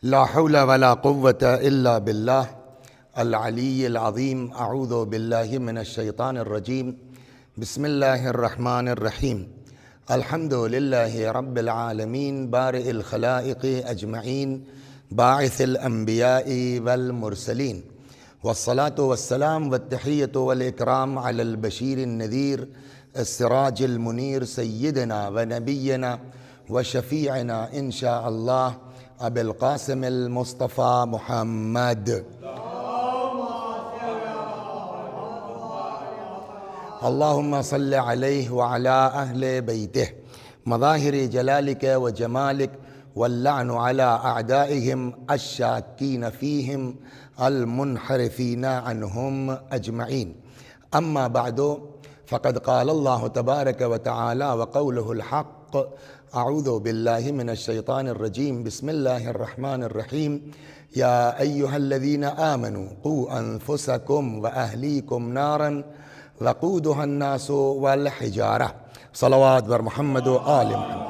لا حول ولا قوة إلا بالله العلي العظيم. أعوذ بالله من الشيطان الرجيم. بسم الله الرحمن الرحيم. الحمد لله رب العالمين بارئ الخلائق أجمعين باعث الأنبياء والمرسلين، والصلاة والسلام والتحية والإكرام على البشير النذير السراج المنير سيدنا ونبينا وشفيعنا إن شاء الله ابو القاسم المصطفى محمد. اللهم صل عليه وعلى أهل بيته مظاهر جلالك وجمالك، واللعن على أعدائهم الشاكين فيهم المنحرفين عنهم أجمعين. أما بعد، فقد قال الله تبارك وتعالى وقوله الحق: أعوذ بالله من الشيطان الرجيم. بسم الله الرحمن الرحيم. يا أيها الذين آمنوا قوا أنفسكم وأهليكم نارا وقودها الناس والحجارة. صلوات بر محمد و آل محمد.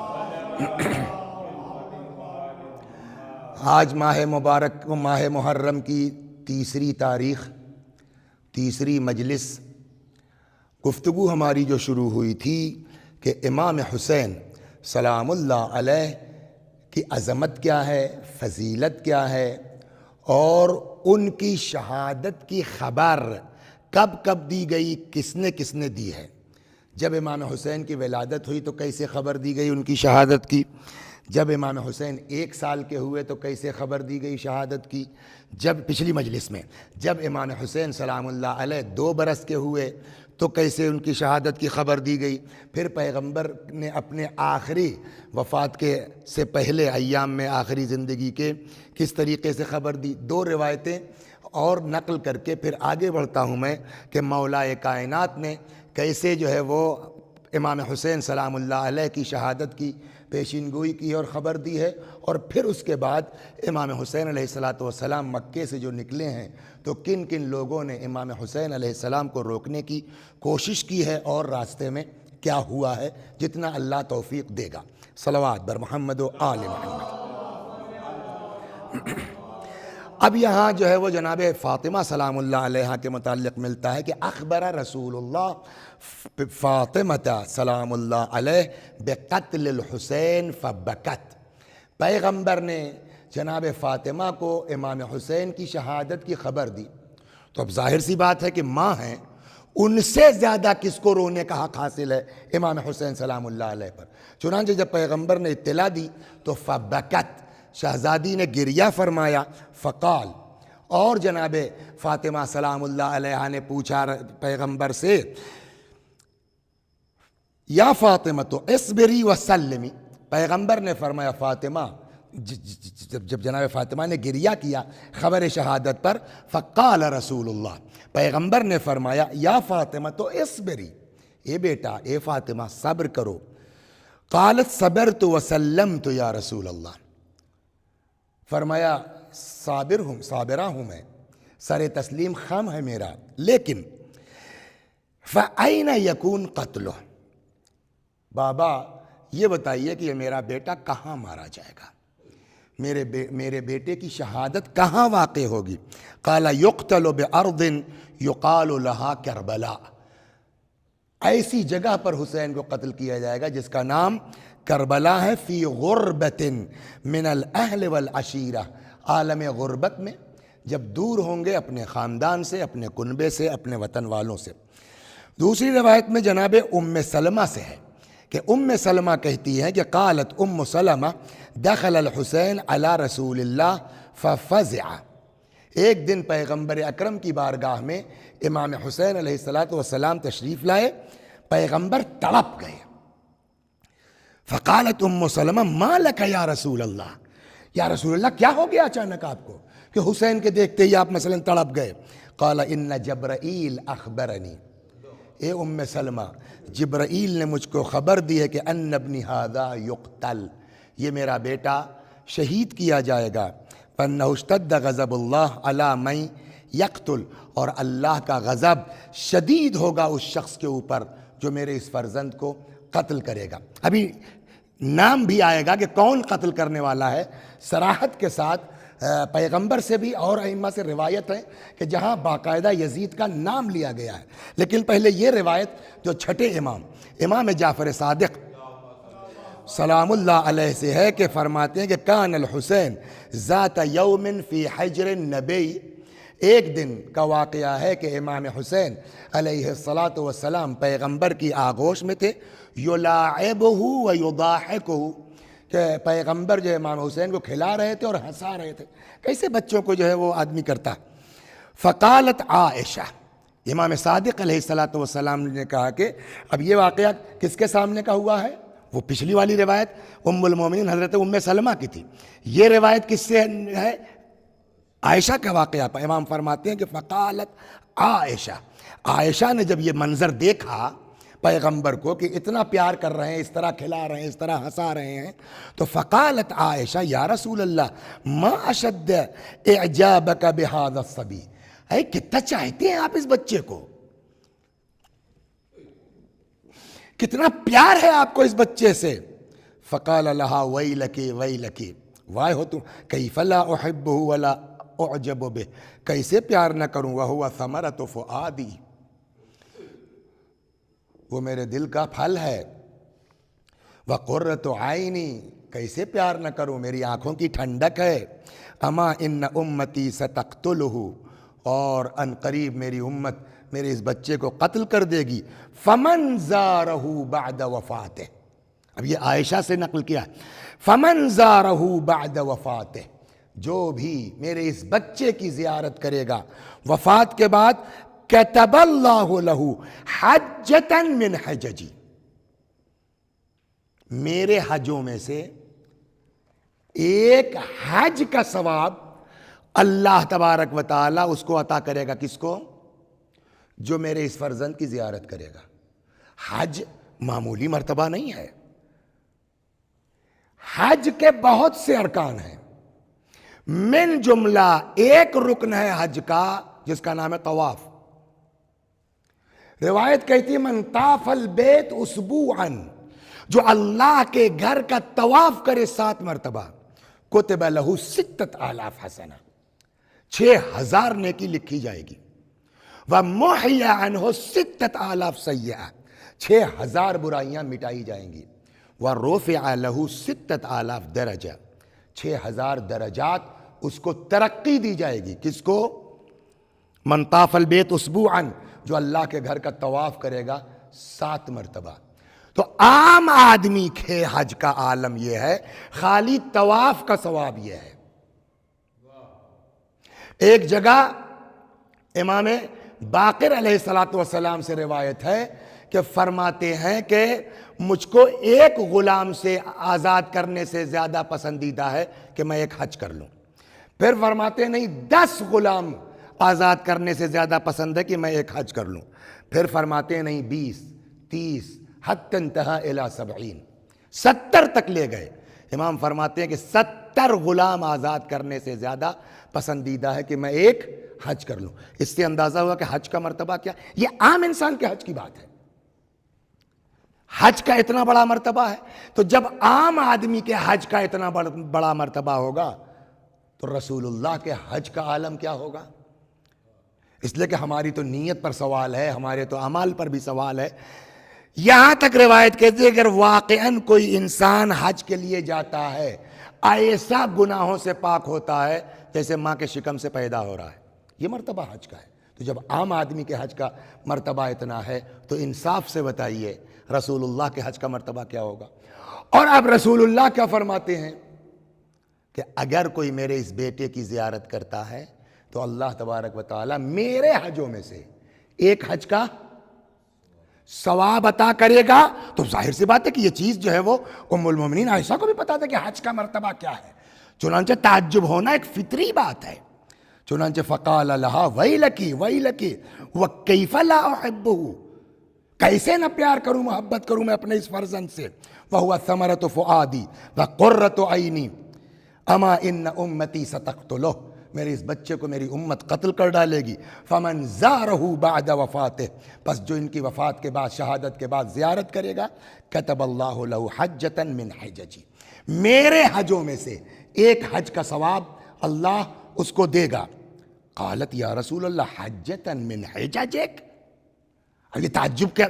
آج ماہ مبارک ماہ محرم کی تیسری تاریخ، تیسری مجلس. گفتگو ہماری جو شروع ہوئی تھی کہ امام حسین سلام اللہ علیہ کی عظمت کیا ہے، فضیلت کیا ہے، اور ان کی شہادت کی خبر کب کب دی گئی، کس نے دی ہے. جب امام حسین کی ولادت ہوئی تو کیسے خبر دی گئی ان کی شہادت کی؟ جب امام حسین 1 سال کے ہوئے تو کیسے خبر دی گئی شہادت کی؟ جب پچھلی مجلس میں جب امام حسین سلام اللہ علیہ 2 برس کے ہوئے تو کیسے ان کی شہادت کی خبر دی گئی؟ پھر پیغمبر نے اپنے آخری وفات کے سے پہلے ایام میں آخری زندگی کے کس طریقے سے خبر دی؟ 2 روایتیں اور نقل کر کے پھر آگے بڑھتا ہوں میں کہ مولا کائنات نے کیسے جو ہے وہ امام حسین سلام اللہ علیہ کی شہادت کی پیشین گوئی کی اور خبر دی ہے. اور پھر اس کے بعد امام حسین علیہ السلام مکے سے جو نکلے ہیں تو کن کن لوگوں نے امام حسین علیہ السلام کو روکنے کی کوشش کی ہے اور راستے میں کیا ہوا ہے، جتنا اللہ توفیق دے گا. صلوات بر محمد و آل محمد. اب یہاں جو ہے وہ جناب فاطمہ سلام اللہ علیہ کے متعلق ملتا ہے کہ اخبر رسول اللہ فاطمہ سلام اللہ علیہ بقتل الحسین فبکت. پیغمبر نے جناب فاطمہ کو امام حسین کی شہادت کی خبر دی. تو اب ظاہر سی بات ہے کہ ماں ہیں، ان سے زیادہ کس کو رونے کا حق حاصل ہے؟ امام حسین سلام اللہ علیہ پر. چنانچہ جب پیغمبر نے اطلاع دی تو فبکت، شہزادی نے گریہ فرمایا. فقال، اور جناب فاطمہ سلام اللہ علیہ نے پوچھا پیغمبر سے، یا فاطمہ تو اصبری وسلمی. پیغمبر نے فرمایا فاطمہ، جب جناب فاطمہ نے گریہ کیا خبر شہادت پر، فقال رسول اللہ، پیغمبر نے فرمایا یا فاطمہ تو اصبری، اے بیٹا اے فاطمہ صبر کرو. قالت صبرت وسلمت یا رسول اللہ. فرمایا صابرہ ہوں میں، سر تسلیم خم ہے میرا، لیکن فَأَيْنَ يَكُونْ قَتْلُهُ، بابا یہ بتائیے کہ یہ میرا بیٹا کہاں مارا جائے گا، میرے بیٹے کی شہادت کہاں واقع ہوگی؟ قال يُقْتَلُ بِأَرْضٍ يُقَالُ لَهَا کربلا، ایسی جگہ پر حسین کو قتل کیا جائے گا جس کا نام کربلا ہے. فی غربت من الاہل والعشیرہ، عالم غربت میں جب دور ہوں گے اپنے خاندان سے، اپنے کنبے سے، اپنے وطن والوں سے. دوسری روایت میں جناب ام سلمہ سے ہے کہ ام سلمہ کہتی ہے کہ قالت ام سلمہ دخل الحسین علی رسول اللہ ففزع. ایک دن پیغمبر اکرم کی بارگاہ میں امام حسین علیہ السلام تشریف لائے، پیغمبر تڑپ گئے. فقالت ام سلمہ ما لک یا رسول اللہ، یا رسول اللہ کیا ہو گیا اچانک آپ کو کہ حسین کے دیکھتے ہی آپ مثلا تڑپ گئے؟ قال ان جبرائیل اخبرنی، اے ام سلمہ جبرائیل نے مجھ کو خبر دی ہے کہ ان ابنی ھذا یقتل، یہ میرا بیٹا شہید کیا جائے گا. فانہ اشتد غضب اللہ علی من یقتل، اور اللہ کا غضب شدید ہوگا اس شخص کے اوپر جو میرے اس فرزند کو قتل کرے گا. ابھی نام بھی آئے گا کہ کون قتل کرنے والا ہے. صراحت کے ساتھ پیغمبر سے بھی اور ائمہ سے روایت ہے کہ جہاں باقاعدہ یزید کا نام لیا گیا ہے. لیکن پہلے یہ روایت جو چھٹے امام جعفر صادق سلام اللہ علیہ سے ہے کہ فرماتے ہیں کہ کان الحسین ذات یوم فی حجر النبی. ایک دن کا واقعہ ہے کہ امام حسین علیہ الصلاۃ والسلام پیغمبر کی آغوش میں تھے. یلاعبہ و یضاحکہ، کہ پیغمبر جو امام حسین کو کھلا رہے تھے اور ہنسا رہے تھے، کیسے بچوں کو جو ہے وہ آدمی کرتا. فقالت عائشہ، امام صادق علیہ الصلاۃ والسلام نے کہا کہ اب یہ واقعہ کس کے سامنے کا ہوا ہے؟ وہ پچھلی والی روایت ام المومنین حضرت ام سلمہ کی تھی. یہ روایت کس سے ہے؟ عائشہ کا واقعہ. امام فرماتے ہیں کہ فقالت عائشہ نے جب یہ منظر دیکھا پیغمبر کو کہ اتنا پیار کر رہے ہیں، اس طرح کھلا رہے ہیں، اس طرح ہنسا رہے ہیں، تو فقالت عائشہ یا رسول اللہ ما اشد اعجابک بہذا الصبی، اے کتنا چاہتے ہیں آپ اس بچے کو، کتنا پیار ہے آپ کو اس بچے سے. فقال لها ویلکی ویلکی، وائے ہو تم، کیف لا احبہ ولا اعجب بہ، کیسے پیار نہ کروں، وہو ثمرۃ فؤادی، وہ میرے دل کا پھل ہے، وقرۃ عینی، کیسے پیار نہ کروں، میری آنکھوں کی ٹھنڈک ہے. اما ان امتی ستقتلہ، اور ان قریب میری امت میرے اس بچے کو قتل کر دے گی. فمن زارہ بعد وفاتہ، اب یہ عائشہ سے نقل کیا ہے، فمن زارہ بعد وفاتہ، جو بھی میرے اس بچے کی زیارت کرے گا وفات کے بعد، کتب اللہ لہ حجۃ من حججی، میرے حجوں میں سے ایک حج کا ثواب اللہ تبارک و تعالی اس کو عطا کرے گا. کس کو؟ جو میرے اس فرزند کی زیارت کرے گا. حج معمولی مرتبہ نہیں ہے، حج کے بہت سے ارکان ہیں، من جملہ ایک رکن ہے حج کا جس کا نام ہے طواف. روایت کہتی ہے من طاف البیت اسبوعا، جو اللہ کے گھر کا طواف کرے 7 مرتبہ، کتب لہ 6000 حسنہ، 6000 نیکی لکھی جائے گی. ومحی عنہ 6000 سیئہ، 6000 برائیاں مٹائی جائیں گی. ورفع لہ 6000 درجہ، 6000 درجات اس کو ترقی دی جائے گی. کس کو؟ من طاف البیت اسبوعا، جو اللہ کے گھر کا طواف کرے گا 7 مرتبہ. تو عام آدمی کے حج کا عالم یہ ہے، خالی طواف کا ثواب یہ ہے. ایک جگہ امام باقر علیہ الصلاۃ والسلام سے روایت ہے کہ فرماتے ہیں کہ مجھ کو ایک غلام سے آزاد کرنے سے زیادہ پسندیدہ ہے کہ میں ایک حج کر لوں. پھر فرماتے ہیں نہیں، 10 غلام آزاد کرنے سے زیادہ پسند ہے کہ میں ایک حج کر لوں. پھر فرماتے ہیں نہیں، 20 30 حتی انتہا الی 70، 70 تک لے گئے. امام فرماتے ہیں کہ 70 غلام آزاد کرنے سے زیادہ پسندیدہ ہے کہ میں ایک حج کر لوں. اس سے اندازہ ہوا کہ حج کا مرتبہ کیا. یہ عام انسان کے حج کی بات ہے، حج کا اتنا بڑا مرتبہ ہے. تو جب عام آدمی کے حج کا اتنا بڑا مرتبہ ہوگا تو رسول اللہ کے حج کا عالم کیا ہوگا. اس لیے کہ ہماری تو نیت پر سوال ہے، ہمارے تو اعمال پر بھی سوال ہے. یہاں تک روایت کہتی ہے اگر واقعاً کوئی انسان حج کے لیے جاتا ہے ایسا گناہوں سے پاک ہوتا ہے جیسے ماں کے شکم سے پیدا ہو رہا ہے. یہ مرتبہ حج کا ہے. تو جب عام آدمی کے حج کا مرتبہ اتنا ہے تو انصاف سے بتائیے رسول اللہ کے حج کا مرتبہ کیا ہوگا. اور اب رسول اللہ کیا فرماتے ہیں کہ اگر کوئی میرے اس بیٹے کی زیارت کرتا ہے تو اللہ تبارک و تعالی میرے حجوں میں سے ایک حج کا ثواب عطا کرے گا. تو ظاہر سی بات ہے کہ یہ چیز جو ہے وہ ام المومنین عائشہ کو بھی پتا تھا کہ حج کا مرتبہ کیا ہے. چنانچہ تعجب ہونا ایک فطری بات ہے. چنانچہ فقال لہا ویلکی ویلکی وکیف لا احبہ، کیسے نہ پیار کروں، محبت کروں میں اپنے اس فرزند سے. وہو ثمرۃ فؤادی وقرۃ عینی اما ان امتی ستقتلہ، میرے اس بچے کو میری امت قتل کر ڈالے گی. فمن زارہ بعد وفاتہ، پس جو ان کی وفات کے بعد، شہادت کے بعد زیارت کرے گا، کتب اللہ لہ حجۃ من حججی، میرے حجوں میں سے ایک حج کا ثواب اللہ اس کو دے گا۔ قالت یا رسول اللہ حجتاً من حججک، اب یہ تعجب کا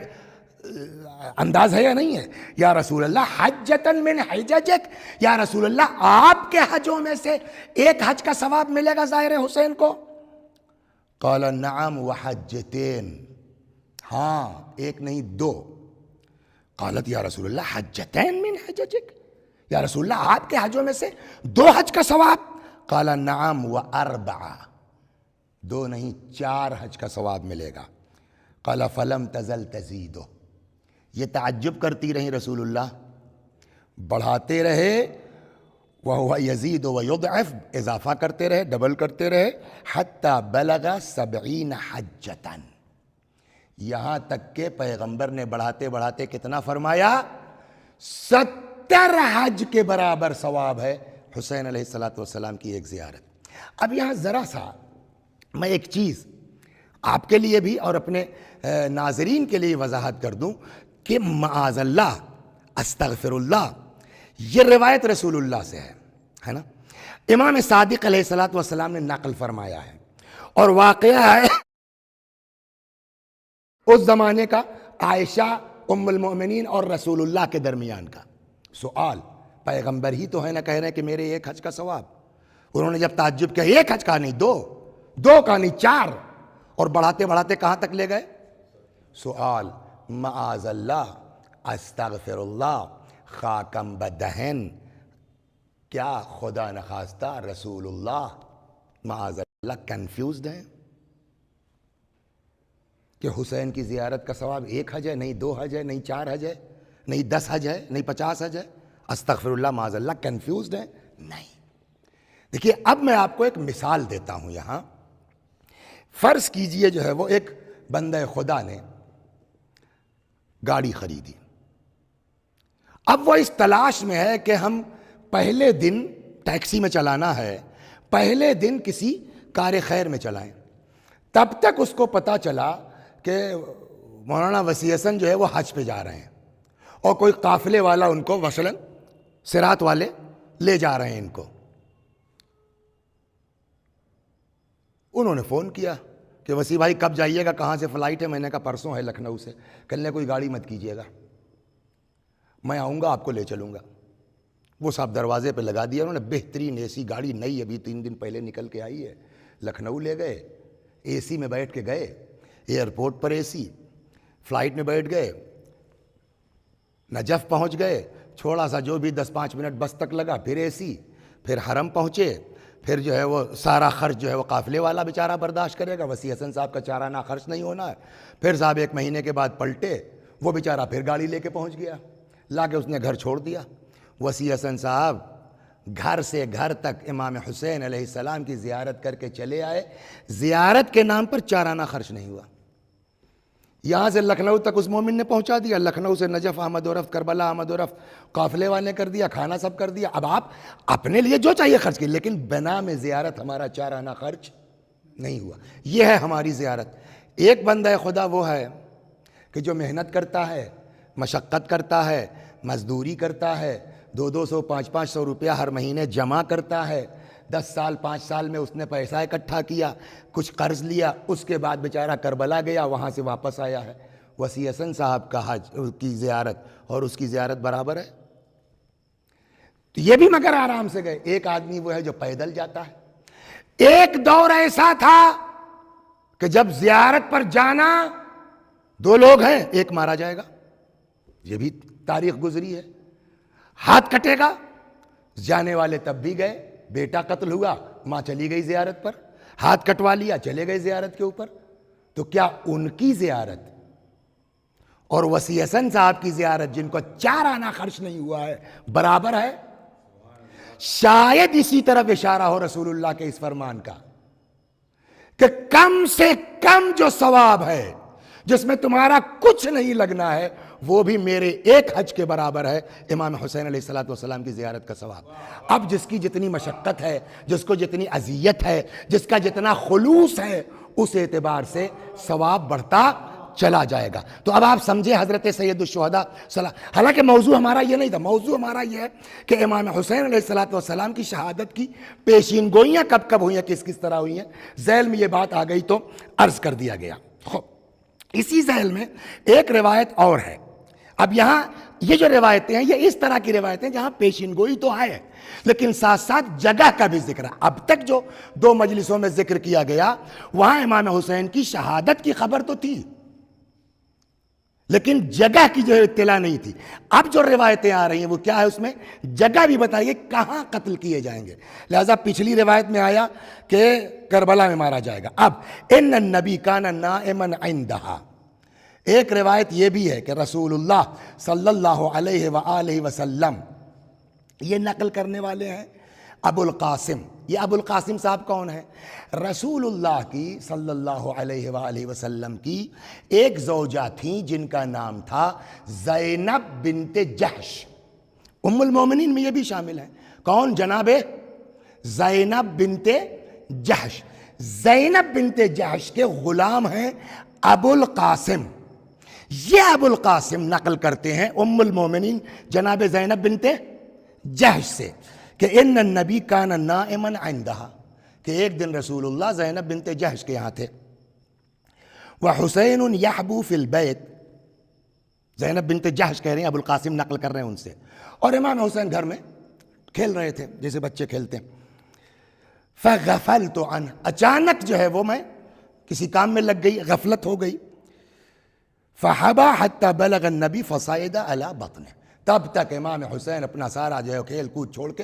انداز ہے یا نہیں ہے؟ یا رسول اللہ حجتاً من حججک، یا رسول اللہ آپ کے حجوں میں سے ایک حج کا ثواب ملے گا ظاہر حسین کو؟ قال نعم وحجتین، ہاں ایک نہیں دو۔ قالت یا رسول اللہ حجتین من حججک، یا رسول اللہ آپ کے حجوں میں سے دو حج کا ثواب؟ قال نعم واربع، دو نہیں 4 حج کا ثواب ملے گا۔ قال فلم تزل تزیدہ، یہ تعجب کرتی رہیں رسول اللہ، بڑھاتے رہے، وَهُوَ يَزِيدُ وَيُضْعِفُ، اضافہ کرتے رہے، ڈبل کرتے رہے، حَتَّى بَلَغَ 70 حَجَّةً، یہاں تک کہ پیغمبر نے بڑھاتے بڑھاتے کتنا فرمایا؟ 70 حج کے برابر ثواب ہے حسین علیہ السلام کی ایک زیارت۔ اب یہاں ذرا سا میں ایک چیز آپ کے لیے بھی اور اپنے ناظرین کے لیے وضاحت کر دوں کہ معاذ اللہ، استغفر اللہ، یہ روایت رسول اللہ سے ہے نا، امام صادق علیہ السلام نے نقل فرمایا ہے، اور واقعہ ہے اس زمانے کا، عائشہ ام المؤمنین اور رسول اللہ کے درمیان کا۔ سوال، پیغمبر ہی تو ہے نا کہہ رہے ہیں کہ میرے ایک حج کا ثواب، انہوں نے جب تعجب کیا ایک حج کا نہیں دو کا نہیں 4، اور بڑھاتے بڑھاتے کہاں تک لے گئے؟ سوال، معاذ اللہ، استغفر اللہ، خاکم بدہن، کیا خدا نخواستہ رسول اللہ معاذ اللہ کنفیوزڈ ہیں کہ حسین کی زیارت کا ثواب ایک حج ہے، نہیں 2 حج ہے، نہیں 4 حج ہے، نہیں 10 حج ہے، نہیں 50 حج ہے؟ استغفر اللہ، معاذ اللہ، کنفیوزڈ ہیں؟ نہیں۔ دیکھیے اب میں آپ کو ایک مثال دیتا ہوں یہاں۔ فرض کیجئے جو ہے وہ ایک بندہ خدا نے گاڑی خریدی، اب وہ اس تلاش میں ہے کہ ہم پہلے دن ٹیکسی میں چلانا ہے، پہلے دن کسی کار خیر میں چلائیں۔ تب تک اس کو پتا چلا کہ مولانا وسیع حسن جو ہے وہ حج پہ جا رہے ہیں، اور کوئی قافلے والا ان کو مثلاً صراط والے لے جا رہے ہیں ان کو۔ انہوں نے فون کیا کہ وسیع بھائی کب جائیے گا، کہاں سے فلائٹ ہے؟ میں نے کہا پرسوں ہے لکھنؤ سے۔ کہنے کوئی گاڑی مت کیجیے گا، میں آؤں گا آپ کو لے چلوں گا۔ وہ صاحب دروازے پہ لگا دیا انہوں نے، بہترین اے سی گاڑی، نئی ابھی 3 دن پہلے نکل کے آئی ہے، لکھنؤ لے گئے، اے سی میں بیٹھ کے گئے، ایئرپورٹ پر اے سی، فلائٹ میں بیٹھ گئے، نجف پہنچ گئے، چھوڑا سا جو بھی 10-5 منٹ بس تک لگا، پھر اے سی، پھر حرم پہنچے، پھر جو ہے وہ سارا خرچ جو ہے وہ قافلے والا بیچارہ برداشت کرے گا، وسیع حسن صاحب کا چارانہ خرچ نہیں ہونا ہے۔ پھر صاحب 1 مہینے کے بعد پلٹے، وہ بیچارہ پھر گاڑی لے کے پہنچ گیا، لا کے اس نے گھر چھوڑ دیا۔ وسیع حسن صاحب گھر سے گھر تک امام حسین علیہ السلام کی زیارت کر کے چلے آئے، زیارت کے نام پر چارانہ خرچ نہیں ہوا۔ یہاں سے لکھنؤ تک اس مومن نے پہنچا دیا، لکھنؤ سے نجف آمد و رفت، کربلا آمد و رفت، قافلے والے کر دیا، کھانا سب کر دیا۔ اب آپ اپنے لیے جو چاہیے خرچ کیے، لیکن بنا میں زیارت ہمارا چارانہ خرچ نہیں ہوا۔ یہ ہے ہماری زیارت۔ ایک بندہ خدا وہ ہے کہ جو محنت کرتا ہے، مشقت کرتا ہے، مزدوری کرتا ہے، 200 500 روپیہ ہر مہینے جمع کرتا ہے، 10 سال 5 سال میں اس نے پیسہ اکٹھا کیا، کچھ قرض لیا، اس کے بعد بیچارہ کربلا گیا، وہاں سے واپس آیا ہے۔ وسیع حسن صاحب کا حج کی زیارت اور اس کی زیارت برابر ہے؟ تو یہ بھی مگر آرام سے گئے۔ ایک آدمی وہ ہے جو پیدل جاتا ہے۔ ایک دور ایسا تھا کہ جب زیارت پر جانا، 2 لوگ ہیں، ایک مارا جائے گا، یہ بھی تاریخ گزری ہے، ہاتھ کٹے گا، جانے والے تب بھی گئے، بیٹا قتل ہوا، ماں چلی گئی زیارت پر، ہاتھ کٹوا لیا، چلے گئے زیارت کے اوپر۔ تو کیا ان کی زیارت اور وسیع حسن صاحب کی زیارت، جن کو 4 آنا خرچ نہیں ہوا ہے، برابر ہے؟ شاید اسی طرف اشارہ ہو رسول اللہ کے اس فرمان کا کہ کم سے کم جو ثواب ہے، جس میں تمہارا کچھ نہیں لگنا ہے، وہ بھی میرے ایک حج کے برابر ہے، امام حسین علیہ السلام کی زیارت کا ثواب۔ اب جس کی جتنی مشقت ہے، جس کو جتنی اذیت ہے، جس کا جتنا خلوص ہے، اس اعتبار سے ثواب بڑھتا چلا جائے گا۔ تو اب آپ سمجھے حضرت سید الشہداء حالانکہ موضوع ہمارا یہ نہیں تھا، موضوع ہمارا یہ ہے کہ امام حسین علیہ السلام کی شہادت کی پیشین گوئیاں کب کب ہوئی ہیں، کس کس طرح ہوئی ہیں، ذیل میں یہ بات آ گئی تو عرض کر دیا گیا۔ اسی ذیل میں ایک روایت اور ہے۔ اب یہاں یہ جو روایتیں ہیں یہ اس طرح کی روایتیں جہاں پیشین گوئی تو ہے لیکن ساتھ ساتھ جگہ کا بھی ذکر ہے۔ اب تک جو 2 مجلسوں میں ذکر کیا گیا وہاں امام حسین کی شہادت کی خبر تو تھی لیکن جگہ کی جو اطلاع نہیں تھی۔ اب جو روایتیں آ رہی ہیں وہ کیا ہے، اس میں جگہ بھی بتائیے کہاں قتل کیے جائیں گے۔ لہذا پچھلی روایت میں آیا کہ کربلا میں مارا جائے گا۔ اب ان النبی کان نائما عندہا، ایک روایت یہ بھی ہے کہ رسول اللہ صلی اللہ علیہ وآلہ وسلم، یہ نقل کرنے والے ہیں ابو القاسم۔ یہ ابو القاسم صاحب کون ہے؟ رسول اللہ کی صلی اللہ علیہ وآلہ وسلم کی ایک زوجہ تھیں جن کا نام تھا زینب بنت جحش۔ ام المومنین میں یہ بھی شامل ہے۔ کون؟ جناب زینب بنت جحش۔ زینب بنت جحش کے غلام ہیں ابو القاسم۔ یہ ابو القاسم نقل کرتے ہیں ام المومنین جناب زینب بنت جحش سے کہ ان النبی کان نائما عندہا، کہ ایک دن رسول اللہ زینب بنت جحش کے یہاں تھے۔ وحسین یحبو فی البیت، زینب بنت جحش کہہ رہے ہیں، ابو القاسم نقل کر رہے ہیں ان سے، اور امام حسین گھر میں کھیل رہے تھے جیسے بچے کھیلتے ہیں۔ فغفلت عنہ، اچانک جو ہے وہ میں کسی کام میں لگ گئی، غفلت ہو گئی۔ فحبا حتی بلغ النبی فصعد علی بطنہ، تب تک امام حسین اپنا سارا جو ہے کھیل کود چھوڑ کے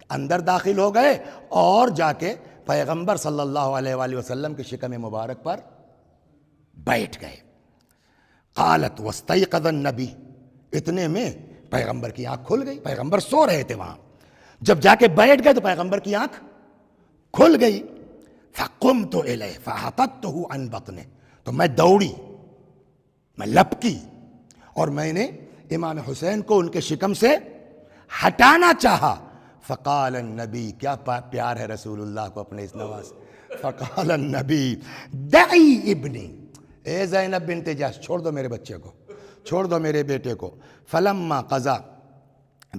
اندر داخل ہو گئے اور جا کے پیغمبر صلی اللہ علیہ وآلہ وسلم کے شکم مبارک پر بیٹھ گئے۔ قالت واستيقظ النبی، اتنے میں پیغمبر کی آنکھ کھل گئی، پیغمبر سو رہے تھے وہاں، جب جا کے بیٹھ گئے تو پیغمبر کی آنکھ کھل گئی۔ فقمت الیہ فحطته عن بطنہ، تو میں دوڑی، میں لپکی اور میں نے امام حسین کو ان کے شکم سے ہٹانا چاہا۔ فقال النبی، کیا پیار ہے رسول اللہ کو اپنے اس نواز، فقال النبی دعی ابنی، اے زینب بنت جحش چھوڑ دو میرے بچے کو، چھوڑ دو میرے بیٹے کو۔ فلما قضا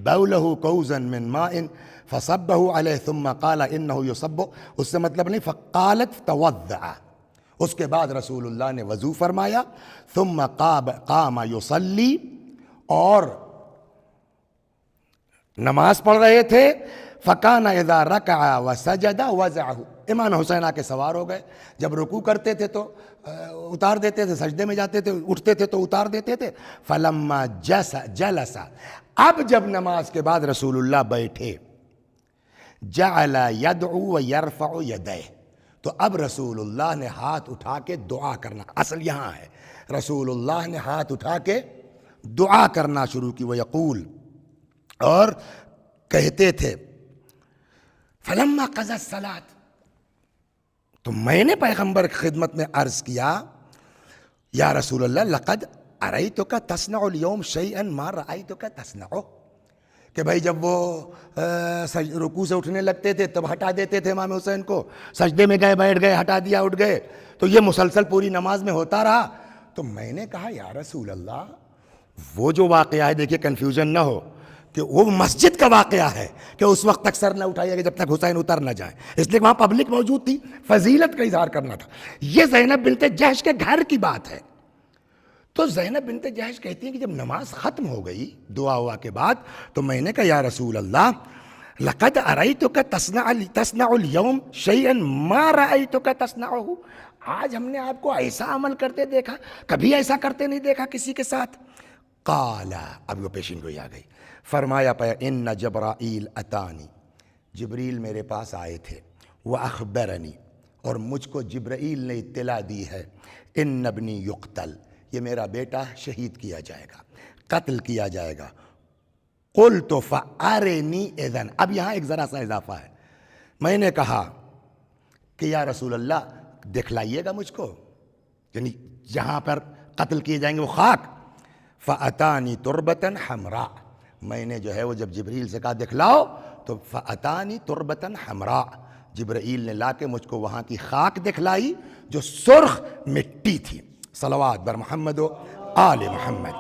بولہ کوزا من ماء فصبہ علیہ ثم قال انہ یصب، اس سے مطلب نہیں، فقالت توضع، اس کے بعد رسول اللہ نے وضو فرمایا۔ ثم قام یصلی، اور نماز پڑھ رہے تھے۔ فکان اذا رکع وسجد وضعہ، امام حسین آ کے سوار ہو گئے، جب رکوع کرتے تھے تو اتار دیتے تھے، سجدے میں جاتے تھے اٹھتے تھے تو اتار دیتے تھے۔ فلما جلس، اب جب نماز کے بعد رسول اللہ بیٹھے، جعل یدعو ویرفع یدیہ، تو اب رسول اللہ نے ہاتھ اٹھا کے دعا کرنا، اصل یہاں ہے، رسول اللہ نے ہاتھ اٹھا کے دعا کرنا شروع کی۔ ویقول، اور کہتے تھے، فلما قضى الصلاۃ، تو میں نے پیغمبر کی خدمت میں عرض کیا، یا رسول اللہ لقد ارأیتک تصنع اليوم شیئا ما رأیتک تصنعہ، کہ بھائی جب وہ رکوع سے اٹھنے لگتے تھے تب ہٹا دیتے تھے امام حسین کو، سجدے میں گئے بیٹھ گئے ہٹا دیا اٹھ گئے، تو یہ مسلسل پوری نماز میں ہوتا رہا۔ تو میں نے کہا یا رسول اللہ، وہ جو واقعہ ہے، دیکھیے کنفیوژن نہ ہو کہ وہ مسجد کا واقعہ ہے کہ اس وقت تک سر نہ اٹھائیے گا جب تک حسین اتر نہ جائیں، اس لیے وہاں پبلک موجود تھی، فضیلت کا اظہار کرنا تھا۔ یہ زینب بنت جحش کے گھر کی بات ہے۔ تو زینب بنت جحش کہتی ہیں کہ جب نماز ختم ہو گئی دعا ہوا کے بعد، تو میں نے کہا یا رسول اللہ لقد ارأیتک تصنع اليوم شیئا ما رأیتک تصنعہ، آج ہم نے آپ کو ایسا عمل کرتے دیکھا، کبھی ایسا کرتے نہیں دیکھا کسی کے ساتھ۔ قال، اب وہ پیشین گوئی آ گئی، فرمایا ان جبرائیل اتانی، جبریل میرے پاس آئے تھے، واخبرنی، اور مجھ کو جبرائیل نے اطلاع دی ہے، ان ابنی یقتل، یہ میرا بیٹا شہید کیا جائے گا، قتل کیا جائے گا۔ قلت فارنی اذن، اب یہاں ایک ذرا سا اضافہ ہے، میں نے کہا کہ یا رسول اللہ دکھلائیے گا مجھ کو، یعنی جہاں پر قتل کیے جائیں گے وہ خاک۔ فاتانی تربتا حمراء، میں نے جو ہے وہ جب جبریل سے کہا دکھلاؤ، تو فاتانی تربتا حمراء، جبرائیل نے لا کے مجھ کو وہاں کی خاک دکھلائی جو سرخ مٹی تھی۔ صلوات بر محمد و آل محمد۔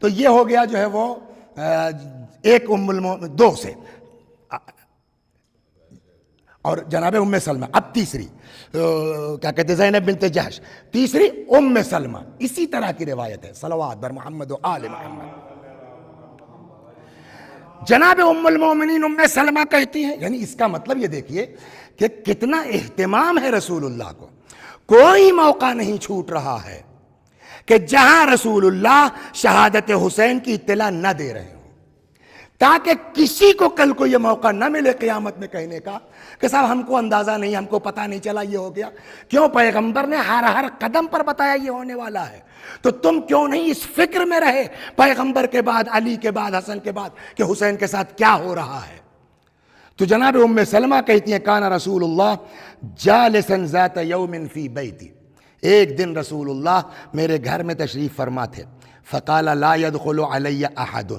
تو یہ ہو گیا جو ہے وہ ایک دو سے، اور جناب ام سلمہ۔ اب تیسری کیا کہتے ہیں، زینب بنت جحش، تیسری ام سلمہ، اسی طرح کی روایت ہے، صلوات بر محمد و آل محمد۔ جناب ام المومنین ام سلمہ کہتی ہیں، یعنی اس کا مطلب یہ دیکھیے کہ کتنا اہتمام ہے رسول اللہ کو، کوئی موقع نہیں چھوٹ رہا ہے کہ جہاں رسول اللہ شہادت حسین کی اطلاع نہ دے رہے ہوں، تاکہ کسی کو کل کو یہ موقع نہ ملے قیامت میں کہنے کا کہ صاحب ہم کو اندازہ نہیں، ہم کو پتہ نہیں چلا یہ ہو گیا۔ کیوں؟ پیغمبر نے ہر قدم پر بتایا یہ ہونے والا ہے، تو تم کیوں نہیں اس فکر میں رہے پیغمبر کے بعد، علی کے بعد، حسن کے بعد، کہ حسین کے ساتھ کیا ہو رہا ہے۔ تو جناب ام سلمہ کہتی ہیں کان رسول اللہ جالسا ذات یوم فی بیتی، ایک دن رسول اللہ میرے گھر میں تشریف فرما تھے، فقال لا يدخل علی احد،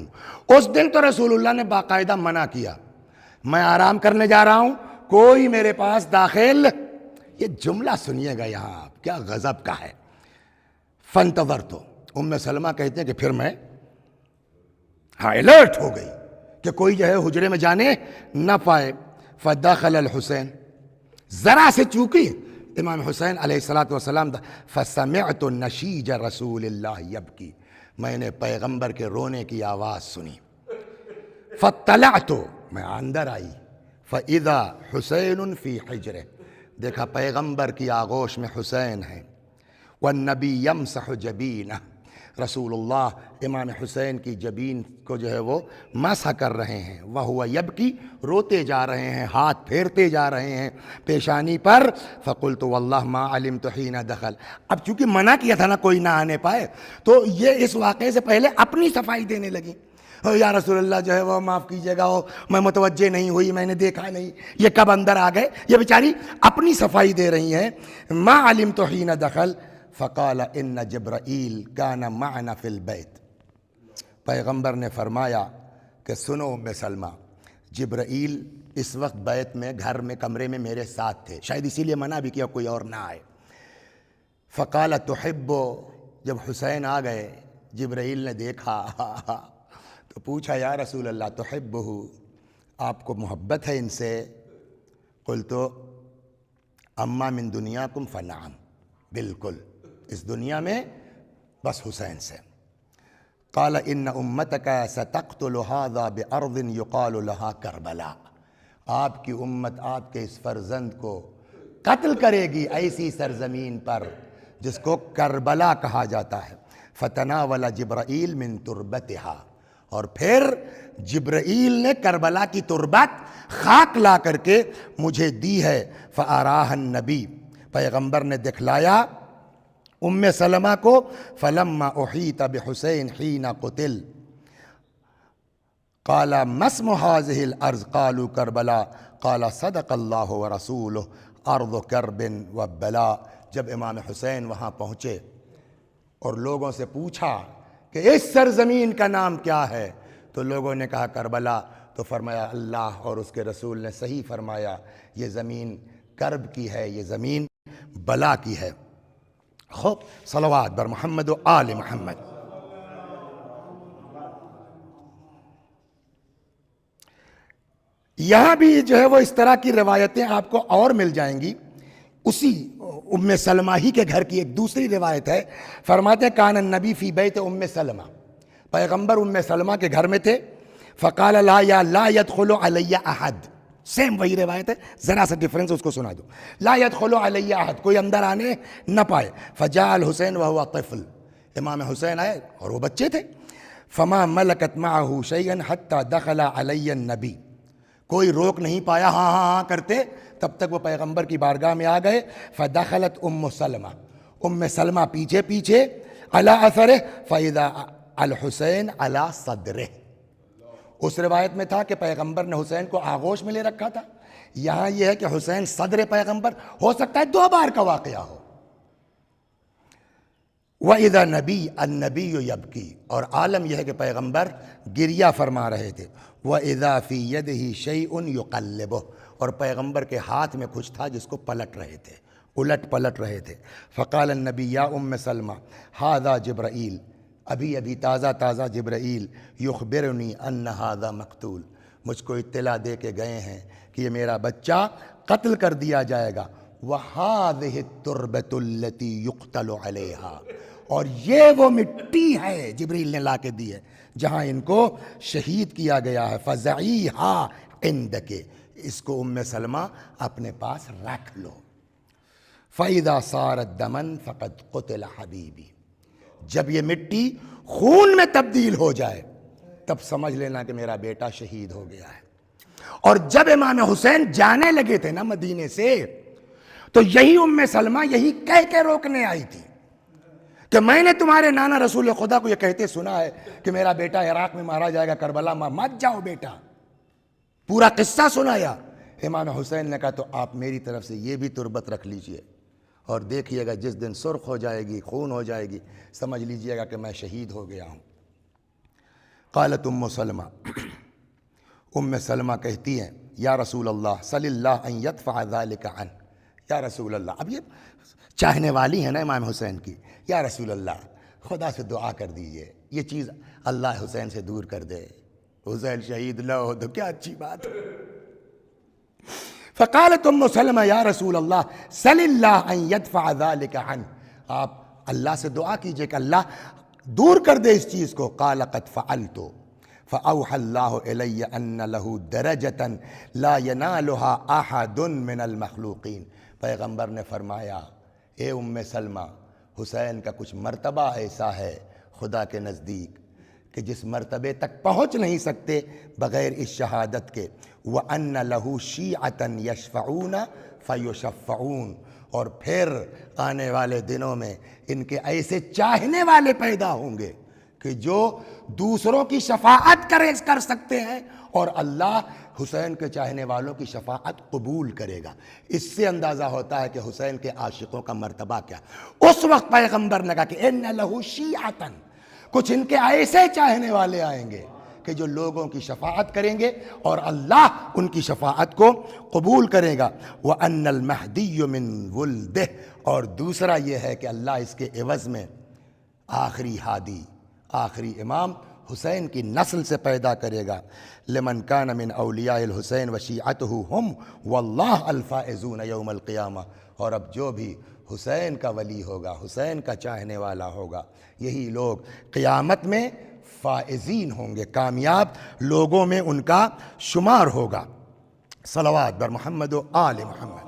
اس دن تو رسول اللہ نے باقاعدہ منع کیا، میں آرام کرنے جا رہا ہوں، کوئی میرے پاس داخل، یہ جملہ سنیے گا یہاں آپ، کیا غضب کا ہے۔ فانتظرت، ام سلمہ کہتے ہیں کہ پھر میں الرٹ ہو گئی کہ کوئی جو ہے حجرے میں جانے نہ پائے۔ فدخل الحسین، ذرا سے چوکی امام حسین علیہ السلام، فسمعت نشیج رسول اللہ یبکی، میں نے پیغمبر کے رونے کی آواز سنی۔ فطلعت، میں اندر آئی، فاذا حسین فی حجرہ، دیکھا پیغمبر کی آغوش میں حسین ہے، والنبی یمسح جبینہ، رسول اللہ امام حسین کی جبین کو جو ہے وہ مسح کر رہے ہیں، وہو یبکی، روتے جا رہے ہیں، ہاتھ پھیرتے جا رہے ہیں پیشانی پر۔ فقلت واللہ ما علمت حین دخل، اب چونکہ منع کیا تھا نا کوئی نہ آنے پائے، تو یہ اس واقعے سے پہلے اپنی صفائی دینے لگی، یا رسول اللہ جو ہے وہ معاف کیجیے گا، میں متوجہ نہیں ہوئی، میں نے دیکھا نہیں، یہ کب اندر آ گئے، یہ بیچاری اپنی صفائی دے رہی ہیں۔ ما علمت حین دخل فقال ان جبرائیل کان معنا فی البیت، پیغمبر نے فرمایا کہ سنو ام سلمہ، جبرائیل اس وقت بیت میں، گھر میں، کمرے میں میرے ساتھ تھے، شاید اسی لیے منع بھی کیا کوئی اور نہ آئے۔ فقال تحب، جب حسین آ گئے، جبرائیل نے دیکھا تو پوچھا یا رسول اللہ تحبہ، آپ کو محبت ہے ان سے؟ قلت اما من دنیاکم فنعم، بالکل اس دنیا میں بس حسین سے۔ قال ان امتک ستقتل هذا بارض یقال لها کربلا، آپ کی امت آپ کے اس فرزند کو قتل کرے گی ایسی سرزمین پر جس کو کربلا کہا جاتا ہے۔ فتناول جبرائیل من تربتها، اور پھر جبرائیل نے کربلا کی تربت خاک لا کر کے مجھے دی ہے۔ فاراہ النبی، پیغمبر نے دکھلایا ام سلمہ کو۔ فلما احیط بحسین حین قتل قال ما اسم هذه الارض قالوا کربلا قال صدق اللہ ورسولہ ارض کرب وبلا، جب امام حسین وہاں پہنچے اور لوگوں سے پوچھا کہ اس سرزمین کا نام کیا ہے، تو لوگوں نے کہا کربلا، تو فرمایا اللہ اور اس کے رسول نے صحیح فرمایا، یہ زمین کرب کی ہے، یہ زمین بلا کی ہے۔ خوب، صلوات بر محمد و آل محمد۔ یہاں بھی جو ہے وہ اس طرح کی روایتیں آپ کو اور مل جائیں گی۔ اسی ام سلمہ ہی کے گھر کی ایک دوسری روایت ہے، فرماتے کان النبی فی بیت ام سلمہ، پیغمبر ام سلمہ کے گھر میں تھے۔ فقال لا يدخل علی احد، سیم وہی روایت ہے، ذرا سا ڈفرنس اس کو سنا دو، لا يدخل علی احد، کوئی اندر آنے نہ پائے۔ فجاء الحسین وهو طفل، امام حسین آئے اور وہ بچے تھے۔ فما ملکت معه شیئا حتى دخل علی النبی، کوئی روک نہیں پایا ہاں ہاں ہاں کرتے، تب تک وہ پیغمبر کی بارگاہ میں آ گئے۔ فدخلت ام سلمہ، ام سلمہ پیچھے پیچھے، علی اثرہ فاذا الحسین علی صدرہ، اس روایت میں تھا کہ پیغمبر نے حسین کو آغوش میں لے رکھا تھا، یہاں یہ ہے کہ حسین صدر پیغمبر، ہو سکتا ہے دو بار کا واقعہ ہو۔ وَإِذَا نَبِيٌّ النَّبِيُّ يَبْكِي، اور عالم یہ ہے کہ پیغمبر گریہ فرما رہے تھے۔ وَإِذَا فِي يَدِهِ شَيْءٌ يُقَلِّبُهُ، اور پیغمبر کے ہاتھ میں کچھ تھا جس کو پلٹ رہے تھے، الٹ پلٹ رہے تھے۔ فقال النبی یا ام سلمہ ھذا جبرائیل، ابھی تازہ جبرائیل یخبرنی ان ھذا مقتول، مجھ کو اطلاع دے کے گئے ہیں کہ یہ میرا بچہ قتل کر دیا جائے گا۔ وَهَذِهِ التُّرْبَةُ الَّتِي يُقْتَلُ عَلَيْهَا، اور یہ وہ مٹی ہے جبریل نے لا کے دی ہے جہاں ان کو شہید کیا گیا ہے۔ فَزَعِيهَا عِنْدَكِ، اس کو ام سلمہ اپنے پاس رکھ لو۔ فَإِذَا صَارَتْ دَمًا فَقَدْ قُتِلَ حَبِيبِي، جب یہ مٹی خون میں تبدیل ہو جائے تب سمجھ لینا کہ میرا بیٹا شہید ہو گیا ہے۔ اور جب امام حسین جانے لگے تھے نا مدینے سے، تو یہی ام سلمہ یہی کہہ کے روکنے آئی تھی کہ میں نے تمہارے نانا رسول خدا کو یہ کہتے سنا ہے کہ میرا بیٹا عراق میں مارا جائے گا، کربلا میں مت جاؤ بیٹا۔ پورا قصہ سنایا۔ امام حسین نے کہا تو آپ میری طرف سے یہ بھی تربت رکھ لیجئے، اور دیکھیے گا جس دن سرخ ہو جائے گی، خون ہو جائے گی، سمجھ لیجئے گا کہ میں شہید ہو گیا ہوں۔ قالت ام سلمہ، ام سلمہ کہتی ہیں یا رسول اللہ صلی اللہ ان یدفع ذلک عنہ، یا رسول اللہ، اب یہ چاہنے والی ہیں نا امام حسین کی، یا رسول اللہ خدا سے دعا کر دیجئے یہ چیز اللہ حسین سے دور کر دے، حسین شہید نہ ہو تو کیا اچھی بات ہے۔ فقالت ام سلمہ یا رسول اللہ صلی اللہ ان یدفع ذلک عنہ، آپ اللہ سے دعا کیجئے کہ اللہ دور کر دے اس چیز کو۔ قال قد فعلت فأوحى اللہ الی ان له درجة لا ينالها احد من المخلوقین، پیغمبر نے فرمایا اے ام سلمہ، حسین کا کچھ مرتبہ ایسا ہے خدا کے نزدیک کہ جس مرتبے تک پہنچ نہیں سکتے بغیر اس شہادت کے۔ وَأَنَّ لَهُ شِيعَةً يَشْفَعُونَ فَيُشَفَّعُونَ، اور پھر آنے والے دنوں میں ان کے ایسے چاہنے والے پیدا ہوں گے کہ جو دوسروں کی شفاعت کر سکتے ہیں، اور اللہ حسین کے چاہنے والوں کی شفاعت قبول کرے گا۔ اس سے اندازہ ہوتا ہے کہ حسین کے عاشقوں کا مرتبہ کیا۔ اس وقت پیغمبر نے کہا کہ اِنَّ لَهُ شِيعَةً، کچھ ان کے ایسے چاہنے والے آئیں گے کہ جو لوگوں کی شفاعت کریں گے اور اللہ ان کی شفاعت کو قبول کرے گا۔ وَأَنَّ الْمَهْدِيُّ مِنْ وُلْدِهِ، اور دوسرا یہ ہے کہ اللہ اس کے عوض میں آخری ہادی، آخری امام حسین کی نسل سے پیدا کرے گا۔ لمن کان من اولیاء الحسین وشیعتہ ہم واللہ الفائزون یوم القیامہ، اور اب جو بھی حسین کا ولی ہوگا، حسین کا چاہنے والا ہوگا، یہی لوگ قیامت میں فائزین ہوں گے، کامیاب لوگوں میں ان کا شمار ہوگا۔ صلوات بر محمد و آل محمد۔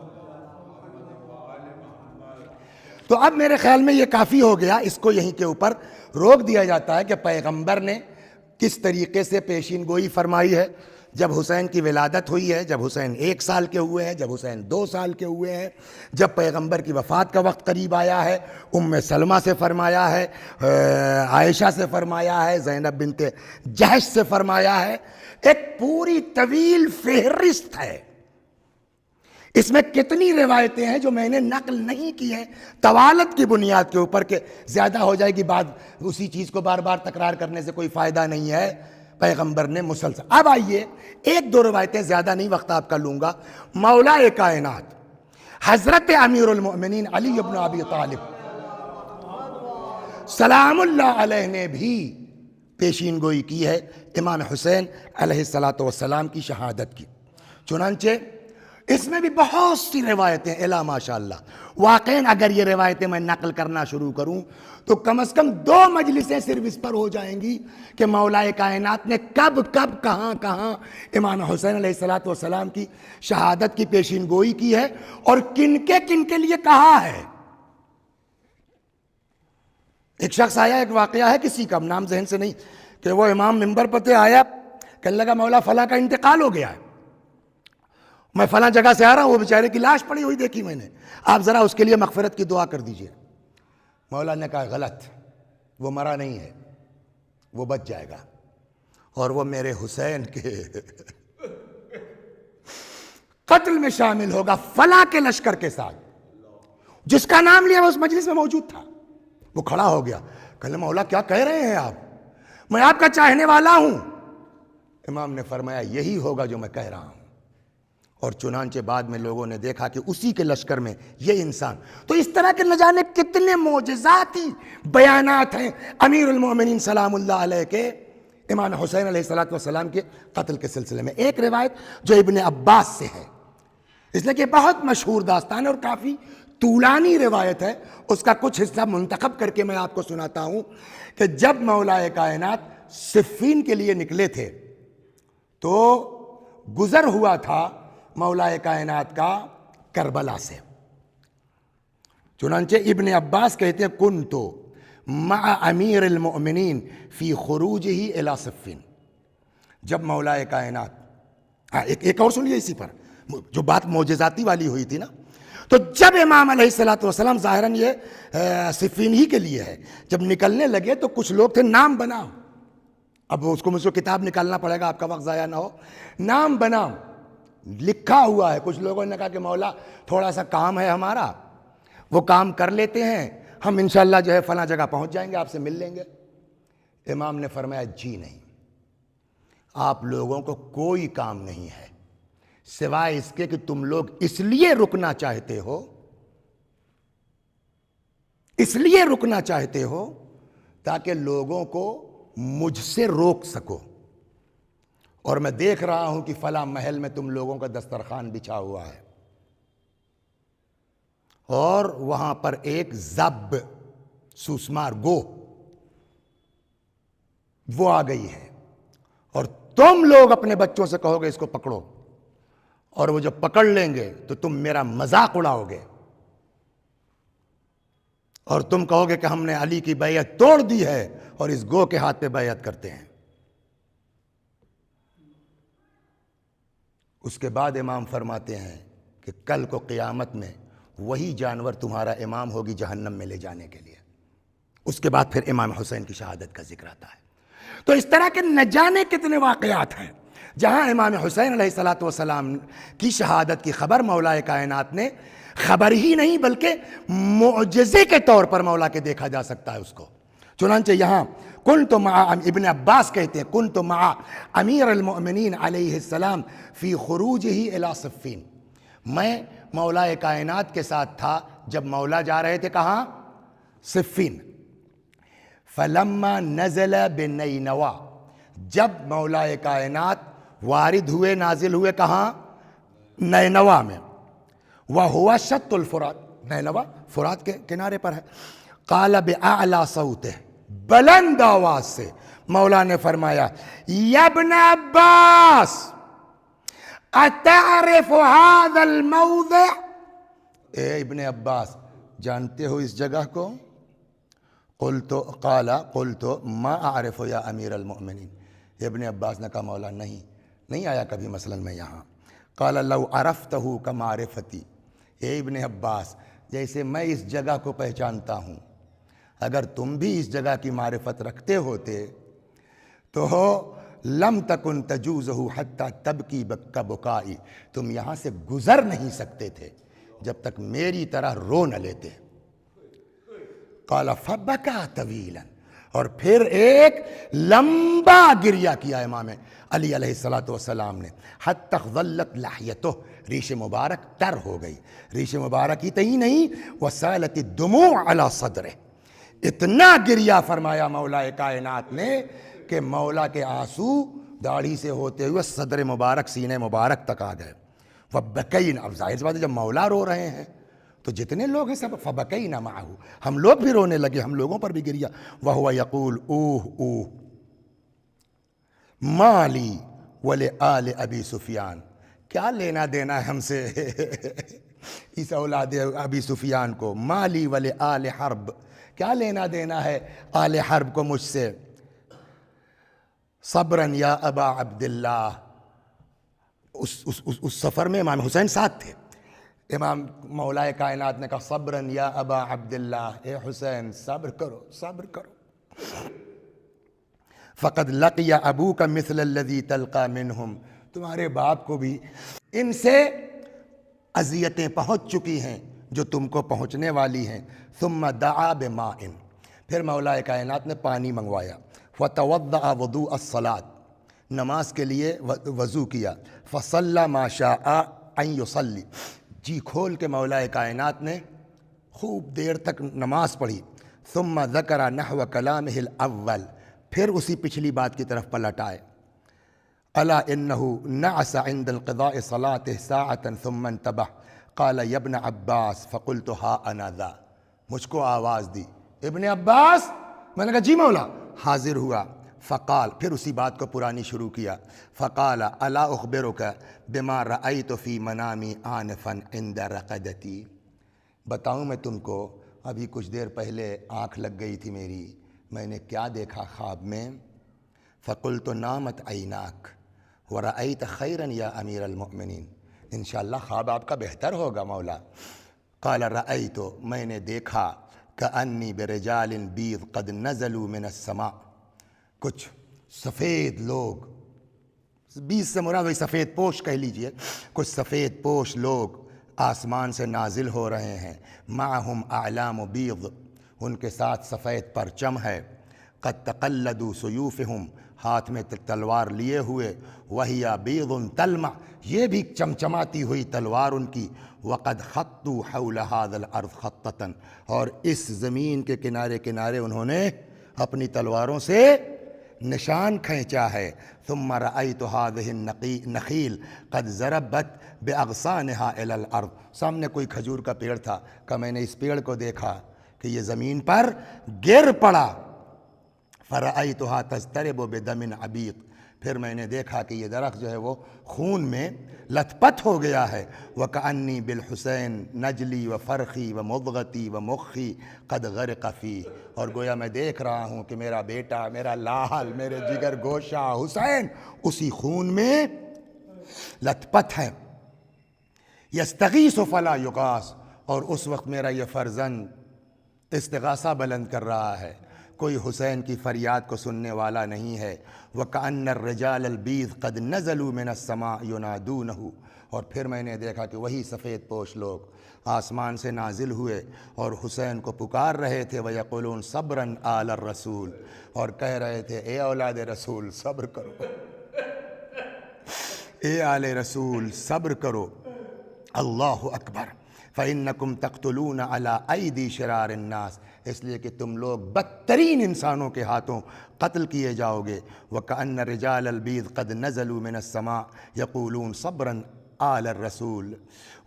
تو اب میرے خیال میں یہ کافی ہو گیا، اس کو یہیں کے اوپر روک دیا جاتا ہے کہ پیغمبر نے کس طریقے سے پیشین گوئی فرمائی ہے۔ جب حسین کی ولادت ہوئی ہے، جب حسین 1 سال کے ہوئے ہیں، جب حسین 2 سال کے ہوئے ہیں، جب پیغمبر کی وفات کا وقت قریب آیا ہے، ام سلمہ سے فرمایا ہے، عائشہ سے فرمایا ہے، زینب بنت جحش سے فرمایا ہے، ایک پوری طویل فہرست ہے۔ اس میں کتنی روایتیں ہیں جو میں نے نقل نہیں کی ہیں طوالت کی بنیاد کے اوپر کہ زیادہ ہو جائے گی بات، اسی چیز کو بار بار تکرار کرنے سے کوئی فائدہ نہیں ہے۔ پیغمبر نے مسلسل، اب آئیے 1-2 روایتیں، زیادہ نہیں وقت آپ کا لوں گا۔ مولا کائنات حضرت امیر المؤمنین علی بن ابی طالب سلام اللہ علیہ نے بھی پیشین گوئی کی ہے امام حسین علیہ السلام کی شہادت کی۔ چنانچہ اس میں بھی بہت سی روایتیں الا ماشاء اللہ۔ واقعاً اگر یہ روایتیں میں نقل کرنا شروع کروں تو کم از کم 2 مجلسیں صرف اس پر ہو جائیں گی کہ مولا کائنات نے کب کہاں امام حسین علیہ السلام کی شہادت کی پیشین گوئی کی ہے اور کن کے لیے کہا ہے۔ ایک شخص آیا، ایک واقعہ ہے کسی کا، نام ذہن سے نہیں، کہ وہ امام منبر پہ آیا، کہنے لگا مولا فلاں کا انتقال ہو گیا ہے، میں فلاں جگہ سے آ رہا ہوں، وہ بیچارے کی لاش پڑی ہوئی دیکھی میں نے، آپ ذرا اس کے لیے مغفرت کی دعا کر دیجئے۔ مولا نے کہا غلط، وہ مرا نہیں ہے، وہ بچ جائے گا، اور وہ میرے حسین کے قتل میں شامل ہوگا فلاں کے لشکر کے ساتھ۔ جس کا نام لیا وہ اس مجلس میں موجود تھا، وہ کھڑا ہو گیا، کہنے مولا کیا کہہ رہے ہیں آپ، میں آپ کا چاہنے والا ہوں۔ امام نے فرمایا یہی ہوگا جو میں کہہ رہا ہوں۔ اور چنانچہ بعد میں لوگوں نے دیکھا کہ اسی کے لشکر میں یہ انسان. تو اس طرح کے نہ جانے کتنے معجزاتی بیانات ہیں امیر المومنین سلام اللہ علیہ کے امام حسین علیہ السلام کے قتل کے سلسلے میں. ایک روایت جو ابن عباس سے ہے، اس لیے کہ بہت مشہور داستان ہے اور کافی طولانی روایت ہے، اس کا کچھ حصہ منتخب کر کے میں آپ کو سناتا ہوں کہ جب مولا کائنات صفین کے لیے نکلے تھے تو گزر ہوا تھا مولا کائنات کا کربلا سے. چنانچہ ابن عباس کہتے ہیں کنتو مع امیر المؤمنین فی خروجہ الی صفین. جب مولا کائنات ایک اور سنیے اسی پر جو بات معجزاتی والی ہوئی تھی نا، تو جب امام علیہ السلام ظاہراً یہ صفین ہی کے لیے ہے، جب نکلنے لگے تو کچھ لوگ تھے نام بناؤ، اب اس کو مجھ کو کتاب نکالنا پڑے گا، آپ کا وقت ضائع نہ ہو، نام بناؤ لکھا ہوا ہے. کچھ لوگوں نے کہا کہ مولا تھوڑا سا کام ہے ہمارا، وہ کام کر لیتے ہیں، ہم انشاءاللہ جو ہے فلاں جگہ پہنچ جائیں گے، آپ سے مل لیں گے. امام نے فرمایا جی نہیں، آپ لوگوں کو کوئی کام نہیں ہے سوائے اس کے کہ تم لوگ اس لیے رکنا چاہتے ہو، اس لیے رکنا چاہتے ہو تاکہ لوگوں کو مجھ سے روک سکو. اور میں دیکھ رہا ہوں کہ فلاں محل میں تم لوگوں کا دسترخوان بچھا ہوا ہے اور وہاں پر ایک زب سوسمار گو وہ آ گئی ہے، اور تم لوگ اپنے بچوں سے کہو گے اس کو پکڑو، اور وہ جب پکڑ لیں گے تو تم میرا مذاق اڑاؤ گے اور تم کہو گے کہ ہم نے علی کی بیعت توڑ دی ہے اور اس گو کے ہاتھ پہ بیعت کرتے ہیں. اس کے بعد امام فرماتے ہیں کہ کل کو قیامت میں وہی جانور تمہارا امام ہوگی جہنم میں لے جانے کے لیے. اس کے بعد پھر امام حسین کی شہادت کا ذکر آتا ہے. تو اس طرح کے نہ جانے کتنے واقعات ہیں جہاں امام حسین علیہ السلام کی شہادت کی خبر مولا کائنات نے خبر ہی نہیں بلکہ معجزے کے طور پر مولا کے دیکھا جا سکتا ہے اس کو. چنانچہ یہاں کنتو مع ابن عباس کہتے ہیں کنتو مع امیر المؤمنین علیہ السلام فی خروجہ الی صفین. میں مولا کائنات کے ساتھ تھا جب مولا جا رہے تھے کہاں؟ صفین. فلما نزل بنینوا، جب مولا کائنات وارد ہوئے نازل ہوئے کہاں؟ نینوا میں. وہو شط الفرات، نینوا فرات کے کنارے پر ہے. قال بأعلی صوتہ، بلند آواز سے مولا نے فرمایا یا ابن عباس اتعرف هذا الموضع، اے ابن عباس جانتے ہو اس جگہ کو؟ قلت ما اعرف یا امیر المؤمنین. ابن عباس نے کہا مولا نہیں آیا کبھی مثلا میں یہاں. قال لو عرفتہ کمعرفتی، اے ابن عباس جیسے میں اس جگہ کو پہچانتا ہوں اگر تم بھی اس جگہ کی معرفت رکھتے ہوتے تو لم تکن تجوزہ حتی تبکی کبکائی، تم یہاں سے گزر نہیں سکتے تھے جب تک میری طرح رو نہ لیتے. قال فبکا طویلا، اور پھر ایک لمبا گریہ کیا امام علی علیہ السلام نے. حتی ظلت لحیتہ، ریش مبارک تر ہو گئی. ریش مبارک ہی تہی نہیں وسالت الدموع علی صدرہ، اتنا گریہ فرمایا مولا کائنات نے کہ مولا کے آنسو داڑھی سے ہوتے ہوئے صدر مبارک سینے مبارک تک آ گئے. فبکینا، اب ظاہر سی بات ہے جب مولا رو رہے ہیں تو جتنے لوگ ہیں سب فبکینا معہو، ہم لوگ بھی رونے لگے، ہم لوگوں پر بھی گریہ. وہو یقول اوہ اوہ ما لی ولآل ابی سفیان، کیا لینا دینا ہے ہم سے اس اولاد ابی سفیان کو. ما لی ولآل حرب، کیا لینا دینا ہے آل حرب کو مجھ سے. صبراً یا ابا عبداللہ، اس سفر میں امام حسین ساتھ تھے. امام مولا کائنات نے کہا صبراً یا ابا عبداللہ، اے حسین صبر کرو صبر کرو. فقد لقی ابوک مثل الذی تلقى منہم، تمہارے باپ کو بھی ان سے اذیتیں پہنچ چکی ہیں جو تم کو پہنچنے والی ہیں. ثم دعا بماء، پھر مولا کائنات نے پانی منگوایا. فتوضأ وضوء الصلاۃ، نماز کے لیے وضو کیا. فصلی ما شاء ان یصلی، جی کھول کے مولا کائنات نے خوب دیر تک نماز پڑھی. ثم ذکر نحو کلامہ الاول، پھر اسی پچھلی بات کی طرف پلٹ آئے. الا انہ نعس عند انقضاء صلاته ساعة ثم انتبہ قال یا ابن عباس فقلت ها انا ذا، مجھ کو آواز دی ابن عباس، میں نے کہا جی مولا، حاضر ہوا. فقال، پھر اسی بات کو پرانی شروع کیا. فقال الا اخبرک بما رأیت فی منامی آنفا عند رقدتی، بتاؤں میں تم کو، ابھی کچھ دیر پہلے آنکھ لگ گئی تھی میری، میں نے کیا دیکھا خواب میں. فقلت نامت عیناک ورأیت خیرا یا امیر المؤمنین، انشاءاللہ خواب آپ کا بہتر ہوگا مولا. قال رأیت، میں نے دیکھا، کأنی برجال بیض قد نزلوا من السماء، کچھ سفید لوگ، بیض سے مراد وہی سفید پوش کہہ لیجئے، کچھ سفید پوش لوگ آسمان سے نازل ہو رہے ہیں. معہم اعلام بیض، ان کے ساتھ سفید پرچم ہے. قد تقلدوا سیوفہم، ہاتھ میں تلوار لیے ہوئے. وہی بیض تلمع، یہ بھی چمچماتی ہوئی تلوار ان کی. وقد خطوا حول هذا الارض خطۃ، اور اس زمین کے کنارے کنارے انہوں نے اپنی تلواروں سے نشان کھینچا ہے. ثم رأیت هذه النخیل قد ضربت باغصانها الى الارض، سامنے کوئی کھجور کا پیڑ تھا کہ میں نے اس پیڑ کو دیکھا کہ یہ زمین پر گر پڑا. فرأیتها تضطرب بدم عبیق، پھر میں نے دیکھا کہ یہ درخت جو ہے وہ خون میں لت پت ہو گیا ہے. وکأنی بالحسین نجلی و فرخی و مضغتی و مخی قد غرق فی، اور گویا میں دیکھ رہا ہوں کہ میرا بیٹا، میرا لال، میرے جگر گوشہ حسین اسی خون میں لت پت ہے. یستغیث فلا یغاث، اور اس وقت میرا یہ فرزند استغاثہ بلند کر رہا ہے، کوئی حسین کی فریاد کو سننے والا نہیں ہے. وَكَأَنَّ الرِّجَالَ الْبِيض قَدْ نَزَلُوا مِنَ السَّمَاءِ يُنَادُونَهُ، اور پھر میں نے دیکھا کہ وہی سفید پوش لوگ آسمان سے نازل ہوئے اور حسین کو پکار رہے تھے. وَيَقُولُونَ صَبْرًا آلَ الرَّسُولِ، اور کہہ رہے تھے اے اولاد رسول صبر کرو، اے آل رسول صبر کرو. اللہ اکبر. فَإِنَّكُمْ تَقْتُلُونَ عَلَىٰ أَيْدِي شِرَارِ النَّاسِ، اس لیے کہ تم لوگ بدترین انسانوں کے ہاتھوں قتل کیے جاؤ گے. وَكَأَنَّ رِجَالَ الْبِيض قَدْ نَزَلُوا مِنَ السَّمَاءِ يَقُولُونَ صَبْرًا آلَ الرَّسُولِ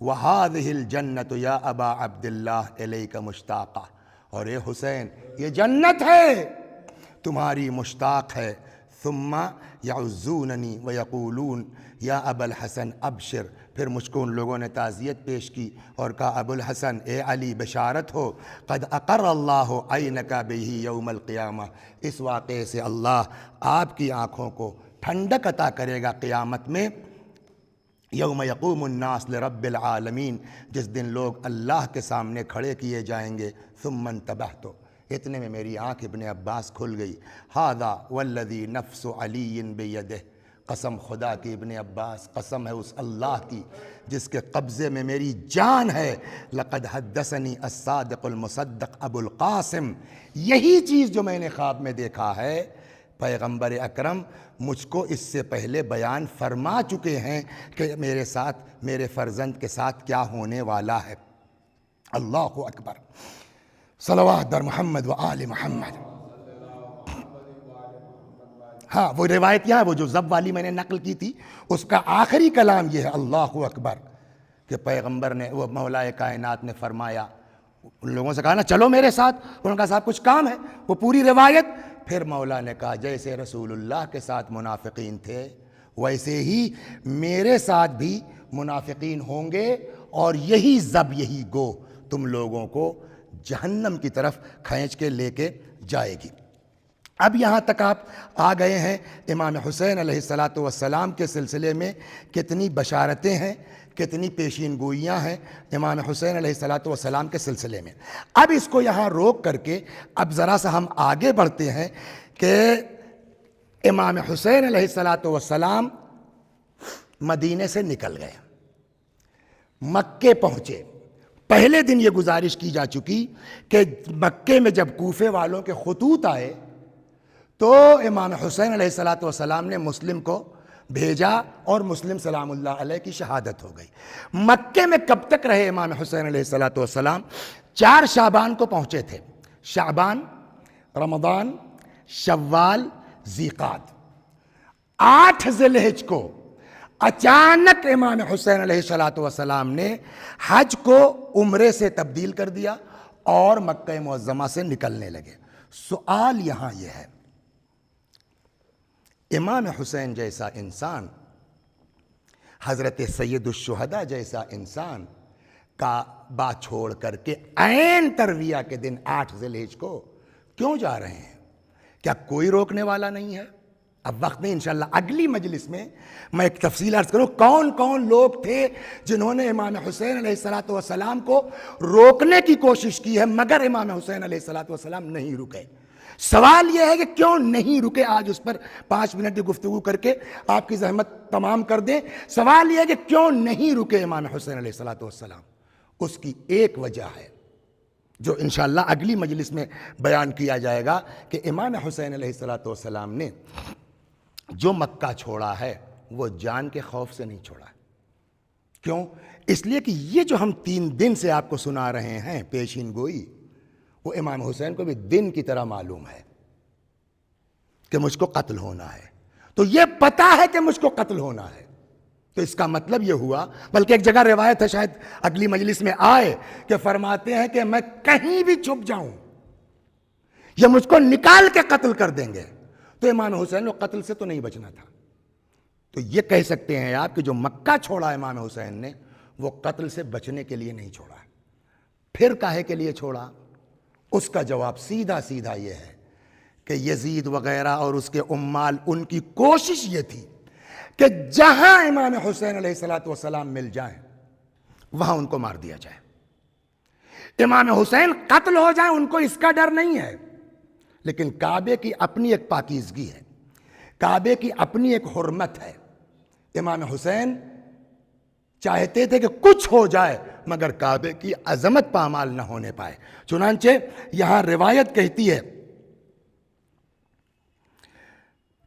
وَهَٰذِهِ الْجَنَّةُ يَا أَبَا عَبْدِ اللَّهِ إِلَيْكَ مُشْتَاقَةٌ، اور اے حسین یہ جنت ہے تمہاری مشتاق ہے. ثم يعزونني ويقولون یا ابا الحسن ابشر، پھر مجھ کو ان لوگوں نے تعزیت پیش کی اور کہا ابو الحسن اے علی بشارت ہو. قد اقر اللہ عینک بہ یوم القیامہ، اس واقعے سے اللہ آپ کی آنکھوں کو ٹھنڈک عطا کرے گا قیامت میں. یوم یقوم الناس لرب العالمین، جس دن لوگ اللہ کے سامنے کھڑے کیے جائیں گے. ثم انتبہت، اتنے میں میری آنکھ ابن عباس کھل گئی. ھذا والذی نفس علی بیدہ، قسم خدا کی ابن عباس، قسم ہے اس اللہ کی جس کے قبضے میں میری جان ہے. لقد حدثنی الصادق المصدق ابو القاسم، یہی چیز جو میں نے خواب میں دیکھا ہے پیغمبر اکرم مجھ کو اس سے پہلے بیان فرما چکے ہیں کہ میرے ساتھ، میرے فرزند کے ساتھ کیا ہونے والا ہے. اللہ اکبر. صلوات بر محمد و آل محمد. ہاں وہ روایت یہاں، وہ جو ضب والی میں نے نقل کی تھی، اس کا آخری کلام یہ ہے اللہ اکبر، کہ پیغمبر نے، وہ مولا کائنات نے فرمایا، ان لوگوں سے کہا نا چلو میرے ساتھ، انہوں نے کہا صاحب کچھ کام ہے، وہ پوری روایت. پھر مولا نے کہا جیسے رسول اللہ کے ساتھ منافقین تھے ویسے ہی میرے ساتھ بھی منافقین ہوں گے، اور یہی ضب، یہی گو تم لوگوں کو جہنم کی طرف کھینچ کے لے کے جائے گی. اب یہاں تک آپ آ گئے ہیں امام حسین علیہ السلام کے سلسلے میں کتنی بشارتیں ہیں، کتنی پیشین گوئیاں ہیں امام حسین علیہ السلام کے سلسلے میں. اب اس کو یہاں روک کر کے اب ذرا سا ہم آگے بڑھتے ہیں کہ امام حسین علیہ السلام مدینے سے نکل گئے، مکے پہنچے. پہلے دن یہ گزارش کی جا چکی کہ مکے میں جب کوفے والوں کے خطوط آئے تو امام حسین علیہ السلام نے مسلم کو بھیجا اور مسلم سلام اللہ علیہ کی شہادت ہو گئی۔ مکے میں کب تک رہے امام حسین علیہ السلام؟ 4 شعبان کو پہنچے تھے۔ شعبان، رمضان، شوال، ذیقعد۔ 8 ذی الحجہ کو اچانک امام حسین علیہ السلام نے حج کو عمرے سے تبدیل کر دیا اور مکہ معظمہ سے نکلنے لگے۔ سوال یہاں یہ ہے، امام حسین جیسا انسان، حضرت سید الشہداء جیسا انسان کعبہ چھوڑ کر کے عین ترویہ کے دن 8 ذی الحجہ کو کیوں جا رہے ہیں؟ کیا کوئی روکنے والا نہیں ہے؟ اب وقت نہیں، انشاءاللہ اگلی مجلس میں میں ایک تفصیل عرض کروں کون کون لوگ تھے جنہوں نے امام حسین علیہ السلام کو روکنے کی کوشش کی ہے، مگر امام حسین علیہ السلام نہیں رکے۔ سوال یہ ہے کہ کیوں نہیں رکے؟ آج اس پر 5 منٹ کی گفتگو کر کے آپ کی زحمت تمام کر دیں۔ سوال یہ ہے کہ کیوں نہیں رکے امام حسین علیہ السلام؟ اس کی ایک وجہ ہے جو انشاءاللہ اگلی مجلس میں بیان کیا جائے گا کہ امام حسین علیہ السلام نے جو مکہ چھوڑا ہے وہ جان کے خوف سے نہیں چھوڑا ہے۔ کیوں؟ اس لیے کہ یہ جو ہم 3 دن سے آپ کو سنا رہے ہیں پیشین گوئی، وہ امام حسین کو بھی دن کی طرح معلوم ہے کہ مجھ کو قتل ہونا ہے، تو یہ پتا ہے کہ مجھ کو قتل ہونا ہے۔ تو اس کا مطلب یہ ہوا، بلکہ ایک جگہ روایت ہے، شاید اگلی مجلس میں آئے، کہ فرماتے ہیں کہ میں کہیں بھی چھپ جاؤں یہ مجھ کو نکال کے قتل کر دیں گے۔ تو امام حسین کو قتل سے تو نہیں بچنا تھا، تو یہ کہہ سکتے ہیں آپ کہ جو مکہ چھوڑا امام حسین نے وہ قتل سے بچنے کے لیے نہیں چھوڑا۔ پھر کاہے کے لیے چھوڑا؟ اس کا جواب سیدھا سیدھا یہ ہے کہ یزید وغیرہ اور اس کے عمال، ان کی کوشش یہ تھی کہ جہاں امام حسین علیہ السلام مل جائیں وہاں ان کو مار دیا جائے۔ امام حسین قتل ہو جائیں ان کو اس کا ڈر نہیں ہے، لیکن کعبے کی اپنی ایک پاکیزگی ہے، کعبے کی اپنی ایک حرمت ہے۔ امام حسین چاہتے تھے کہ کچھ ہو جائے مگر کعبے کی عظمت پامال نہ ہونے پائے۔ چنانچہ یہاں روایت کہتی ہے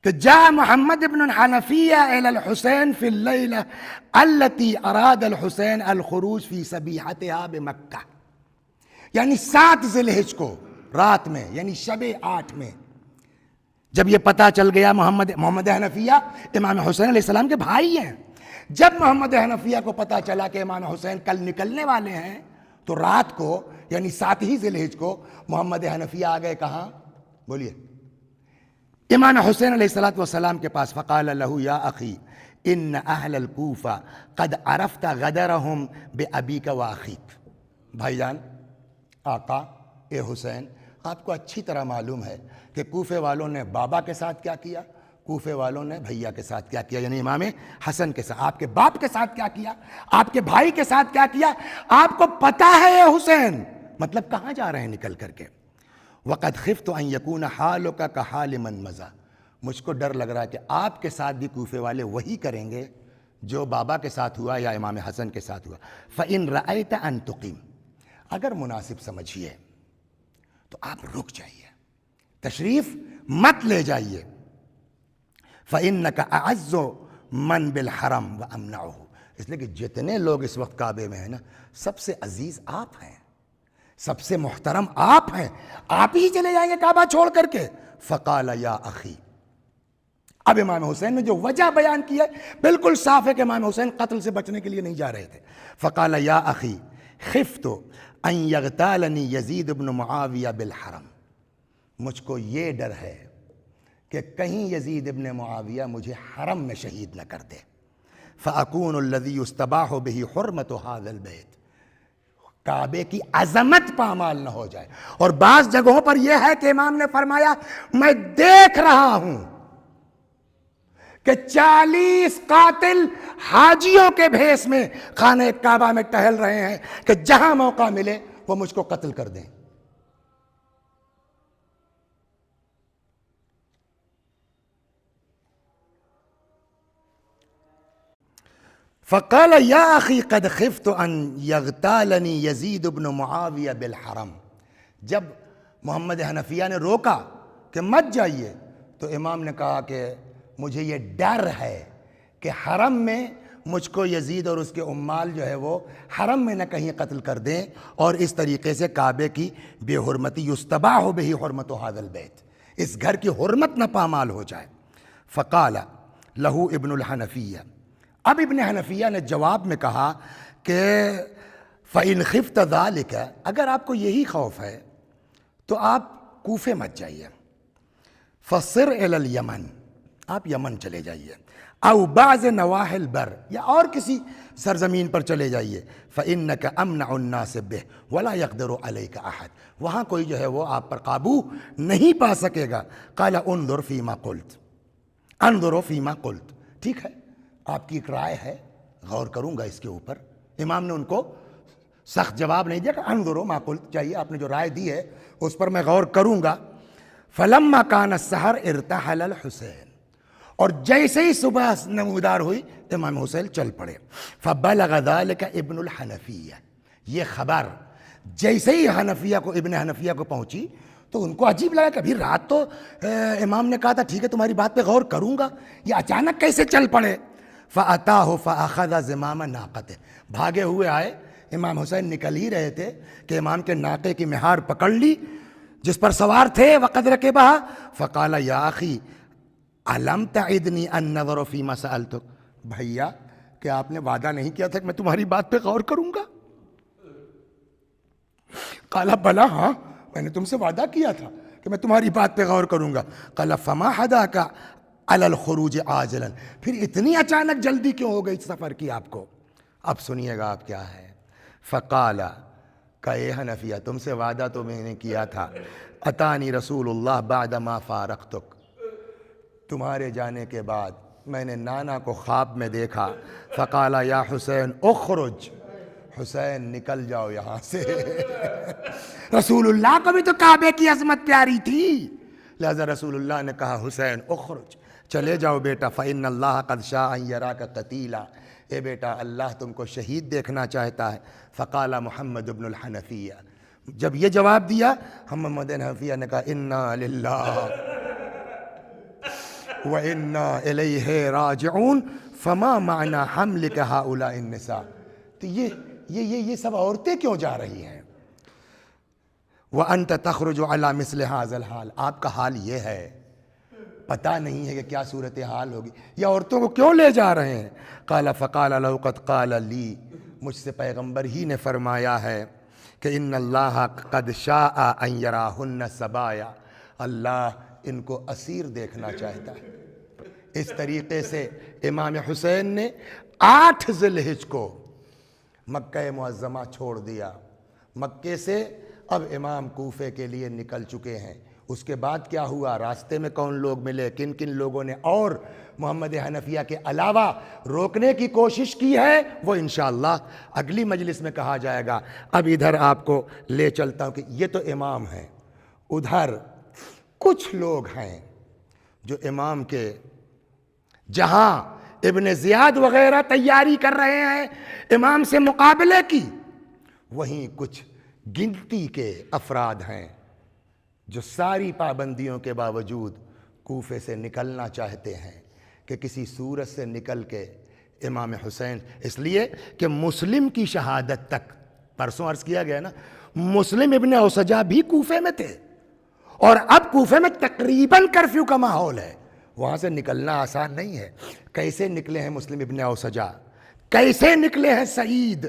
کہ جاء محمد بن الحنفیہ الی الحسین فی اللیلہ التی اراد الحسین الخروج فی صبیحتها بمکہ، یعنی 7 ذی الحجہ کو رات میں، یعنی شب 8 میں جب یہ پتہ چل گیا، محمد حنفیہ امام حسین علیہ السلام کے بھائی ہیں، جب محمد حنفیہ کو پتہ چلا کہ امام حسین کل نکلنے والے ہیں تو رات کو یعنی 7 ہی ذی الحجہ کو محمد حنفیہ آ گئے کہاں؟ بولیے، امام حسین علیہ السلام کے پاس۔ فقال له یا اخی ان اہل الکوفہ قد عرفت غدرهم بابیک واخیک، بھائی جان، آقا، اے حسین، آپ کو اچھی طرح معلوم ہے کہ کوفے والوں نے بابا کے ساتھ کیا کیا، کوفے والوں نے بھیا کے ساتھ کیا کیا، یعنی امام حسن کے ساتھ، آپ کے باپ کے ساتھ کیا کیا، آپ کے بھائی کے ساتھ کیا کیا، آپ کو پتا ہے اے حسین۔ مطلب کہاں جا رہے ہیں نکل کر کے؟ وَقَدْ خِفْتُ أَن يَكُونَ حَالُكَ كَحَالِ مَنْ مَضَىٰ، مجھ کو ڈر لگ رہا ہے کہ آپ کے ساتھ بھی کوفے والے وہی کریں گے جو بابا کے ساتھ ہوا یا امام حسن کے ساتھ ہوا۔ فَإِن رَأَيْتَ أَن تُقِيمَ، اگر مناسب سمجھیے تو آپ رک جائیے، تشریف مت لے جائیے۔ فَإِنَّكَ أَعَزُّ مَن بِالْحَرَمْ وَأَمْنَعُهُ، اس لیے کہ جتنے لوگ اس وقت کعبے میں ہیں نا، سب سے عزیز آپ ہیں، سب سے محترم آپ ہیں، آپ ہی چلے جائیں گے کعبہ چھوڑ کر کے۔ فقال یا اخی، اب امام حسین نے جو وجہ بیان کی ہے بالکل صاف ہے کہ امام حسین قتل سے بچنے کے لیے نہیں جا رہے تھے۔ فقال یا اخی خفت ان یغتالنی یزید بن معاویہ بالحرم، مجھ کو یہ ڈر ہے کہ کہیں یزید ابن معاویہ مجھے حرم میں شہید نہ کر دے۔ فَأَكُونُ الَّذِي يُسْتَبَاحُ بِهِ حُرْمَةُ هَذَا الْبَيْتِ، کعبے کی عظمت پامال نہ ہو جائے۔ اور بعض جگہوں پر یہ ہے کہ امام نے فرمایا میں دیکھ رہا ہوں کہ 40 قاتل حاجیوں کے بھیس میں خانہ کعبہ میں ٹہل رہے ہیں کہ جہاں موقع ملے وہ مجھ کو قتل کر دیں۔ فقال یا اخی قد خفت ان یغتالنی یزید بن معاویہ بالحرم، جب محمد حنفیہ نے روکا کہ مت جائیے تو امام نے کہا کہ مجھے یہ ڈر ہے کہ حرم میں مجھ کو یزید اور اس کے عمال جو ہے وہ حرم میں نہ کہیں قتل کر دیں، اور اس طریقے سے کعبے کی بے حرمتی یستباح بہ حرمت ھذا البیت، اس گھر کی حرمت نہ پامال ہو جائے۔ فقال لہو ابن الحنفیہ، اب ابن حنفیہ نے جواب میں کہا کہ فَإِنْ خِفْتَ ذَلِكَ، اگر آپ کو یہی خوف ہے تو آپ کوفے مت جائیے، فَصِرْ إِلَى الْيَمَنِ، آپ یمن چلے جائیے، او بعض نواحِ البر، یا اور کسی سرزمین پر چلے جائیے، فَإِنَّكَ أَمْنَعُ النَّاسِ بِهِ وَلَا يَقْدِرُ عَلَيْكَ أَحَدٌ، وہاں کوئی جو ہے وہ آپ پر قابو نہیں پا سکے گا۔ قال انظر فیما قلت، انظر فیما قلت، ٹھیک ہے آپ کی ایک رائے ہے، غور کروں گا اس کے اوپر۔ امام نے ان کو سخت جواب نہیں دیا کہ انظروا ما قلت، چاہیے آپ نے جو رائے دی ہے اس پر میں غور کروں گا۔ فلما کان السحر ارتحل الحسین، اور جیسے ہی صبح نمودار ہوئی امام حسین چل پڑے۔ فبلغ ذلك ابن الحنفیہ، یہ خبر جیسے ہی حنفیہ کو، ابن حنفیہ کو پہنچی تو ان کو عجیب لگا کہ ابھی رات تو امام نے کہا تھا ٹھیک ہے تمہاری بات پہ غور کروں گا، یہ اچانک کیسے چل پڑے؟ فأتاه فأخذ زمام ناقته، بھاگے ہوئے آئے، امام حسین نکل ہی رہے تھے کہ امام کے ناقے کی مہار پکڑ لی جس پر سوار تھے، وقد رکبها، فقال یا اخی الم تعدنی ان نظر فیما سألتک، بھیا کہ آپ نے وعدہ نہیں کیا تھا کہ میں تمہاری بات پہ غور کروں گا؟ قال بلا، ہاں میں نے تم سے وعدہ کیا تھا کہ میں تمہاری بات پہ غور کروں گا۔ قال فما حداک علی الخروج عاجلا، پھر اتنی اچانک جلدی کیوں ہو گئی سفر کی آپ کو؟ اب سنیے گا آپ کیا ہے۔ فقال، کہ اے حنفیہ تم سے وعدہ تو میں نے کیا تھا، اتانی رسول اللہ بعد ما فارقتک، تمہارے جانے کے بعد میں نے نانا کو خواب میں دیکھا، فقال یا حسین اخرج، حسین نکل جاؤ یہاں سے۔ رسول اللہ کو بھی تو کعبے کی عظمت پیاری تھی، لہذا رسول اللہ نے کہا حسین اخرج، چلے جاؤ بیٹا، فإن اللہ قد شاء ان یراک قتیلا، اے بیٹا اللہ تم کو شہید دیکھنا چاہتا ہے۔ فقال محمد بن الحنفیہ، جب یہ جواب دیا محمد حنفیہ نے کہا انا للہ وَإِنَّا إِلَيْهِ رَاجِعُونَ فَمَا مَعْنَا حَمْلِكَ هَؤُلَاءِ النِّسَاء، تو یہ سب عورتیں کیوں جا رہی ہیں؟ وَأَنْتَ تَخْرُجُ عَلَى مِثْلِ هَذَا الْحَالِ، آپ کا حال یہ ہے، پتہ نہیں ہے کہ کیا صورتحال ہوگی، یہ عورتوں کو کیوں لے جا رہے ہیں؟ قال فقال لو قد قال لی، مجھ سے پیغمبر ہی نے فرمایا ہے کہ ان اللہ قد شاء ان یراہن سبایا، اللہ ان کو اسیر دیکھنا چاہتا ہے۔ اس طریقے سے امام حسین نے 8 ذی الحجہ کو مکہ معظمہ چھوڑ دیا، مکے سے اب امام کوفے کے لیے نکل چکے ہیں۔ اس کے بعد کیا ہوا، راستے میں کون لوگ ملے، کن کن لوگوں نے اور محمد حنفیہ کے علاوہ روکنے کی کوشش کی ہے، وہ انشاءاللہ اگلی مجلس میں کہا جائے گا۔ اب ادھر آپ کو لے چلتا ہوں کہ یہ تو امام ہیں، ادھر کچھ لوگ ہیں جو امام کے، جہاں ابن زیاد وغیرہ تیاری کر رہے ہیں امام سے مقابلے کی، وہیں کچھ گنتی کے افراد ہیں جو ساری پابندیوں کے باوجود کوفے سے نکلنا چاہتے ہیں کہ کسی صورت سے نکل کے امام حسین، اس لیے کہ مسلم کی شہادت تک، پرسوں عرض کیا گیا نا، مسلم ابن اوسجہ بھی کوفے میں تھے، اور اب کوفے میں تقریباً کرفیو کا ماحول ہے، وہاں سے نکلنا آسان نہیں ہے۔ کیسے نکلے ہیں مسلم ابن اوسجہ، کیسے نکلے ہیں سعید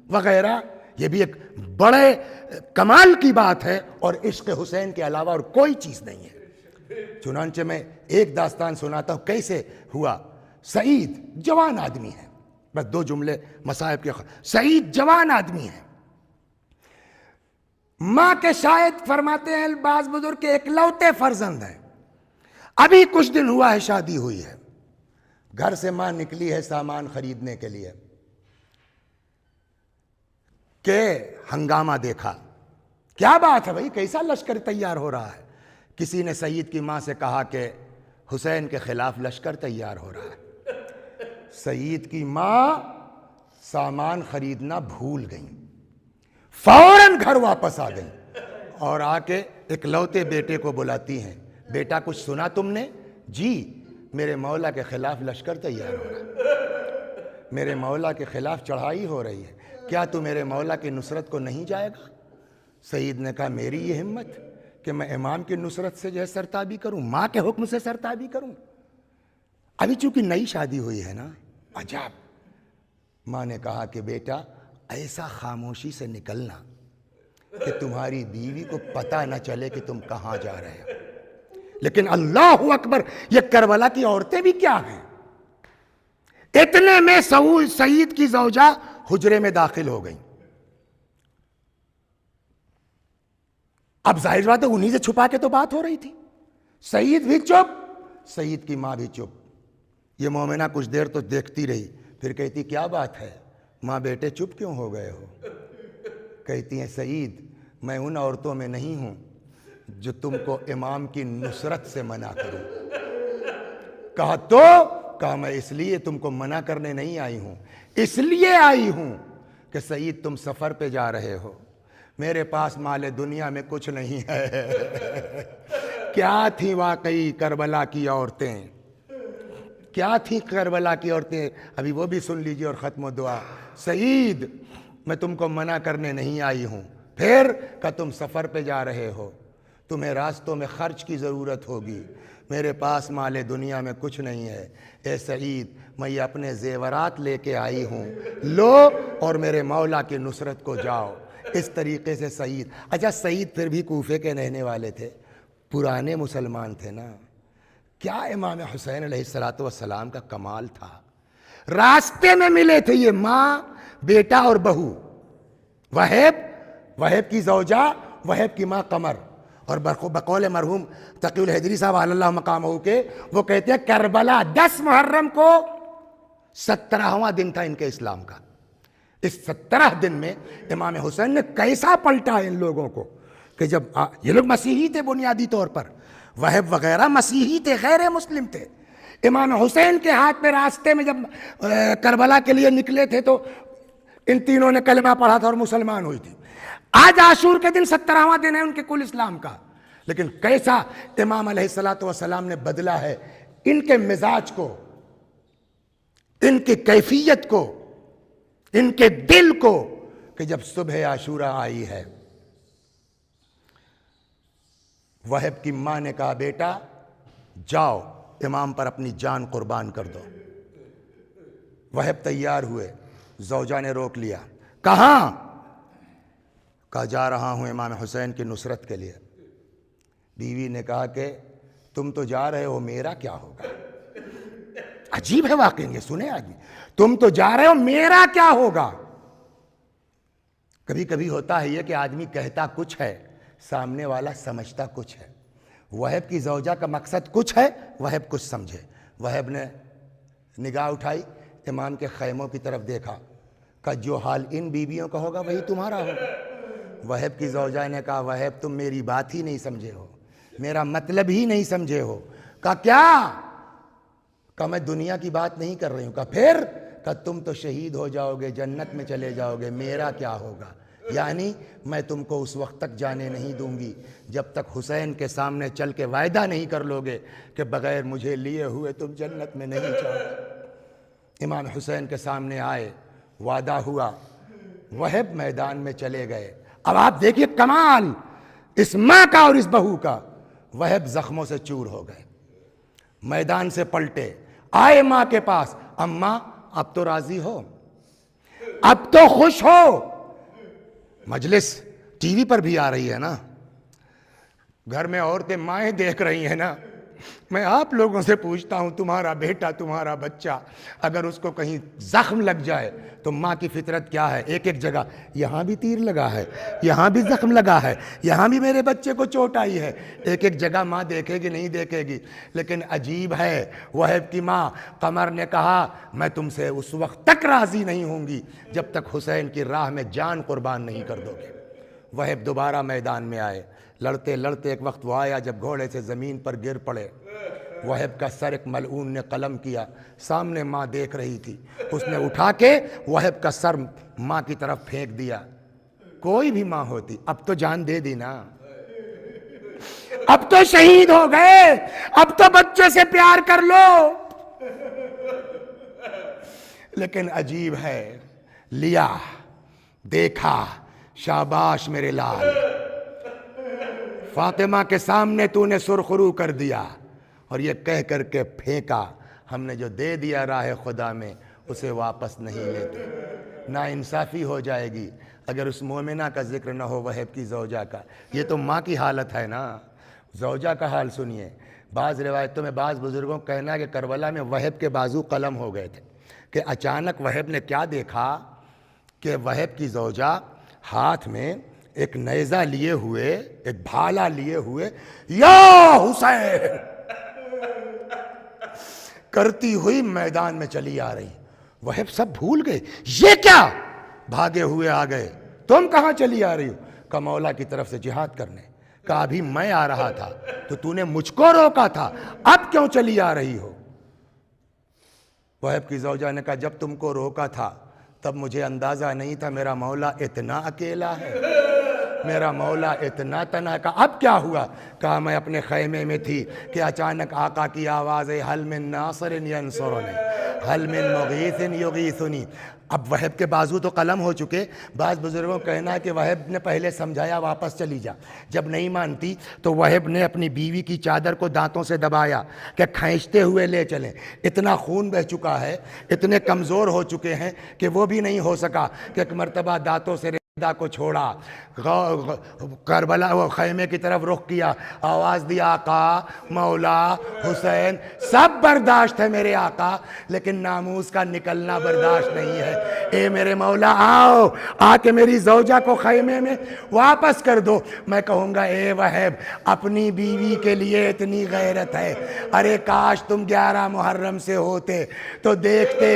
وغیرہ، یہ بھی ایک بڑے کمال کی بات ہے، اور عشق حسین کے علاوہ اور کوئی چیز نہیں ہے۔ چنانچہ میں ایک داستان سناتا ہوں کیسے ہوا۔ سعید جوان آدمی ہے، بس 2 جملے مصائب کے، سعید جوان آدمی ہے، ماں کے شاید فرماتے ہیں بعض بزرگ کے اکلوتے فرزند ہیں، ابھی کچھ دن ہوا ہے شادی ہوئی ہے، گھر سے ماں نکلی ہے سامان خریدنے کے لیے کہ ہنگامہ دیکھا، کیا بات ہے بھائی، کیسا لشکر تیار ہو رہا ہے؟ کسی نے سعید کی ماں سے کہا کہ حسین کے خلاف لشکر تیار ہو رہا ہے۔ سعید کی ماں سامان خریدنا بھول گئیں، فوراً گھر واپس آ گئیں، اور آ کے اکلوتے بیٹے کو بلاتی ہیں، بیٹا کچھ سنا تم نے؟ جی میرے مولا کے خلاف لشکر تیار ہو رہا ہے۔ میرے مولا کے خلاف چڑھائی ہو رہی ہے، کیا تو میرے مولا کی نصرت کو نہیں جائے گا؟ سعید نے کہا میری یہ ہمت کہ میں امام کی نصرت سے جو ہے سرتابی کروں، ماں کے حکم سے سرتابی کروں؟ ابھی چونکہ نئی شادی ہوئی ہے نا۔ عجب۔ ماں نے کہا کہ بیٹا ایسا خاموشی سے نکلنا کہ تمہاری بیوی کو پتہ نہ چلے کہ تم کہاں جا رہے ہو۔ لیکن اللہ اکبر، یہ کربلا کی عورتیں بھی کیا ہیں! اتنے میں سعید کی زوجہ حجرے میں داخل ہو گئیں۔ اب ظاہر بات ہے انہی سے چھپا کے تو بات ہو رہی تھی۔ سعید بھی چپ، سعید کی ماں بھی چپ۔ یہ مومنہ کچھ دیر تو دیکھتی رہی، پھر کہتی کیا بات ہے ماں بیٹے چپ کیوں ہو گئے ہو؟ کہتی ہیں سعید میں ان عورتوں میں نہیں ہوں جو تم کو امام کی نصرت سے منع کروں۔ کہا تو؟ کہا میں اس لیے تم کو منع کرنے نہیں آئی ہوں، اس لیے آئی ہوں کہ سعید تم سفر پہ جا رہے ہو، میرے پاس مال دنیا میں کچھ نہیں ہے۔ کیا تھی واقعی کربلا کی عورتیں، کیا تھی کربلا کی عورتیں، ابھی وہ بھی سن لیجیے اور ختم و دعا۔ سعید میں تم کو منع کرنے نہیں آئی ہوں، پھر کہ تم سفر پہ جا رہے ہو، تمہیں راستوں میں خرچ کی ضرورت ہوگی، میرے پاس مال دنیا میں کچھ نہیں ہے۔ اے سعید میں یہ اپنے زیورات لے کے آئی ہوں، لو اور میرے مولا کی نصرت کو جاؤ۔ اس طریقے سے سعید، اچھا سعید پھر بھی کوفے کے رہنے والے تھے، پرانے مسلمان تھے نا۔ کیا امام حسین علیہ السلام کا کمال تھا، راستے میں ملے تھے یہ ماں بیٹا اور بہو، وہیب کی زوجہ، وہیب کی ماں قمر، اور بقول مرحوم تقی الحیدری صاحب علی اللہ مقامہ کے، وہ کہتے ہیں کربلا 10 محرم کو 17واں دن تھا ان کے اسلام کا۔ اس 17 دن میں امام حسین نے کیسا پلٹا ان لوگوں کو کہ جب یہ لوگ مسیحی تھے بنیادی طور پر، وہب وغیرہ مسیحی تھے، غیر مسلم تھے۔ امام حسین کے ہاتھ میں راستے میں جب کربلا کے لیے نکلے تھے تو ان تینوں نے کلمہ پڑھا تھا اور مسلمان ہوئی تھی۔ آج عاشور کے دن 17واں دن ہے ان کے کل اسلام کا، لیکن کیسا امام علیہ السلام نے بدلا ہے ان کے مزاج کو، ان کی کیفیت کو، ان کے دل کو، کہ جب صبح عاشورہ آئی ہے، وہب کی ماں نے کہا بیٹا جاؤ امام پر اپنی جان قربان کر دو۔ وہب تیار ہوئے، زوجہ نے روک لیا، کہاں؟ کہا جا رہا ہوں امام حسین کی نصرت کے لیے۔ بیوی نے کہا کہ تم تو جا رہے ہو، میرا کیا ہوگا؟ عجیب ہے واقعی، یہ سنے آدمی، تم تو جا رہے ہو میرا کیا ہوگا؟ کبھی کبھی ہوتا ہے یہ کہ آدمی کہتا کچھ ہے، سامنے والا سمجھتا کچھ ہے۔ وہب کی زوجہ کا مقصد کچھ ہے، وہب کچھ سمجھے۔ وہب نے نگاہ اٹھائی، امام کے خیموں کی طرف دیکھا، کہ جو حال ان بیویوں کا ہوگا وہی تمہارا ہوگا۔ وہب کی زوجہ نے کہا وہب تم میری بات ہی نہیں سمجھے ہو، میرا مطلب ہی نہیں سمجھے ہو۔ کہا کیا؟ کہا میں دنیا کی بات نہیں کر رہی ہوں۔ کہا پھر؟ کہا تم تو شہید ہو جاؤ گے، جنت میں چلے جاؤ گے، میرا کیا ہوگا؟ یعنی میں تم کو اس وقت تک جانے نہیں دوں گی جب تک حسین کے سامنے چل کے وعدہ نہیں کر لو گے کہ بغیر مجھے لیے ہوئے تم جنت میں نہیں جاؤ گے۔ امام حسین کے سامنے آئے، وعدہ ہوا، وہب میدان میں چلے گئے۔ اب آپ دیکھیے کمال اس ماں کا اور اس بہو کا، وہب زخموں سے چور ہو گئے، میدان سے پلٹے، آئے ماں کے پاس، اماں اب تو راضی ہو، اب تو خوش ہو؟ مجلس ٹی وی پر بھی آ رہی ہے نا، گھر میں عورتیں مائیں دیکھ رہی ہیں نا۔ میں آپ لوگوں سے پوچھتا ہوں، تمہارا بیٹا، تمہارا بچہ اگر اس کو کہیں زخم لگ جائے تو ماں کی فطرت کیا ہے؟ ایک ایک جگہ، یہاں بھی تیر لگا ہے، یہاں بھی زخم لگا ہے، یہاں بھی میرے بچے کو چوٹ آئی ہے، ایک ایک جگہ ماں دیکھے گی نہیں دیکھے گی۔ لیکن عجیب ہے، وہب کی ماں قمر نے کہا میں تم سے اس وقت تک راضی نہیں ہوں گی جب تک حسین کی راہ میں جان قربان نہیں کر دو گے۔ وہب دوبارہ میدان میں آئے، لڑتے لڑتے ایک وقت وہ آیا جب گھوڑے سے زمین پر گر پڑے، وہب کا سر ایک ملعون نے قلم کیا، سامنے ماں دیکھ رہی تھی، اس نے اٹھا کے وہب کا سر ماں کی طرف پھینک دیا۔ کوئی بھی ماں ہوتی، اب تو جان دے دی نا، اب تو شہید ہو گئے، اب تو بچے سے پیار کر لو۔ لیکن عجیب ہے، لیا، دیکھا، شاباش میرے لال، فاطمہ کے سامنے تو نے سرخرو کر دیا، اور یہ کہہ کر کے پھینکا، ہم نے جو دے دیا راہ خدا میں اسے واپس نہیں لیتے۔ نا انصافی ہو جائے گی اگر اس مومنہ کا ذکر نہ ہو وہب کی زوجہ کا۔ یہ تو ماں کی حالت ہے نا، زوجہ کا حال سنیے۔ بعض روایتوں میں بعض بزرگوں کا کہنا ہے کہ کربلا میں وہب کے بازو قلم ہو گئے تھے، کہ اچانک وہب نے کیا دیکھا کہ وہب کی زوجہ ہاتھ میں ایک نیزہ لیے ہوئے، ایک بھالا لیے ہوئے، یا حسین کرتی ہوئی میدان میں چلی آ رہی۔ وہب سب بھول گئے، یہ کیا؟ بھاگے ہوئے آ گئے، تم کہاں چلی آ رہی ہو؟ کہ مولا کی طرف سے جہاد کرنے۔ کہا ابھی میں آ رہا تھا تو نے مجھ کو روکا تھا، اب کیوں چلی آ رہی ہو؟ وہب کی زوجہ نے کہا جب تم کو روکا تھا تب مجھے اندازہ نہیں تھا میرا مولا اتنا اکیلا ہے، میرا مولا اتنا تنہا۔ کہا اب کیا ہوا؟ کہا میں اپنے خیمے میں تھی کہ اچانک آقا کی آواز ہے، حل من ناصر ینصرنی، حل من مغیث یغیثنی۔ اب وہب کے بازو تو قلم ہو چکے۔ بعض بزرگوں کا کہنا ہے کہ وہب نے پہلے سمجھایا واپس چلی جا، جب نہیں مانتی تو وہب نے اپنی بیوی کی چادر کو دانتوں سے دبایا کہ کھینچتے ہوئے لے چلیں۔ اتنا خون بہہ چکا ہے، اتنے کمزور ہو چکے ہیں کہ وہ بھی نہیں ہو سکا کہ ایک مرتبہ دانتوں سے ریدہ کو چھوڑا، کربلا وہ خیمے کی طرف رخ کیا، آواز دی آقا، مولا، حسین، سب برداشت ہے میرے آقا، لیکن ناموس کا نکلنا برداشت نہیں ہے۔ اے میرے مولا آؤ، آ کے میری زوجہ کو خیمے میں واپس کر دو۔ میں کہوں گا اے وہب، اپنی بیوی کے لیے اتنی غیرت ہے، ارے کاش تم 11 محرم سے ہوتے تو دیکھتے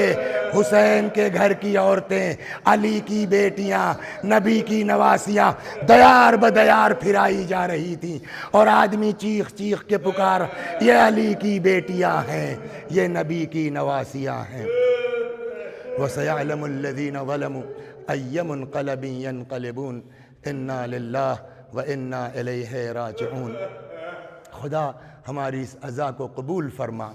حسین کے گھر کی عورتیں، علی کی بیٹیاں، نبی کی نواسیاں دیار بدیار پھرائی جا رہی تھیں، اور آدمی چیخ چیخ کے پکار یہ علی کی بیٹیاں ہیں، یہ نبی کی نواسیاں ہیں۔ وَسَيَعْلَمُ الَّذِينَ ظَلَمُوا أَيَّ مُنْقَلَبٍ يَنْقَلِبُونَ إِنَّا لِلَّهِ وَإِنَّا إِلَيْهِ رَاجِعُونَ۔ خدا ہماری اس عزا کو قبول فرما،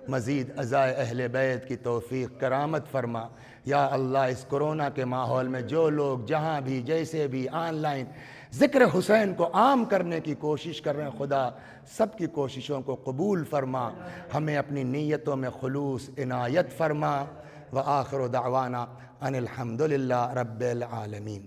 مزید عزائے اہل بیت کی توفیق کرامت فرما۔ یا اللہ اس کرونا کے ماحول میں جو لوگ جہاں بھی جیسے بھی آن لائن ذکر حسین کو عام کرنے کی کوشش کر رہے ہیں، خدا سب کی کوششوں کو قبول فرما، ہمیں اپنی نیتوں میں خلوص عنایت فرما۔ وآخر دعوانا ان الحمد للہ رب العالمین۔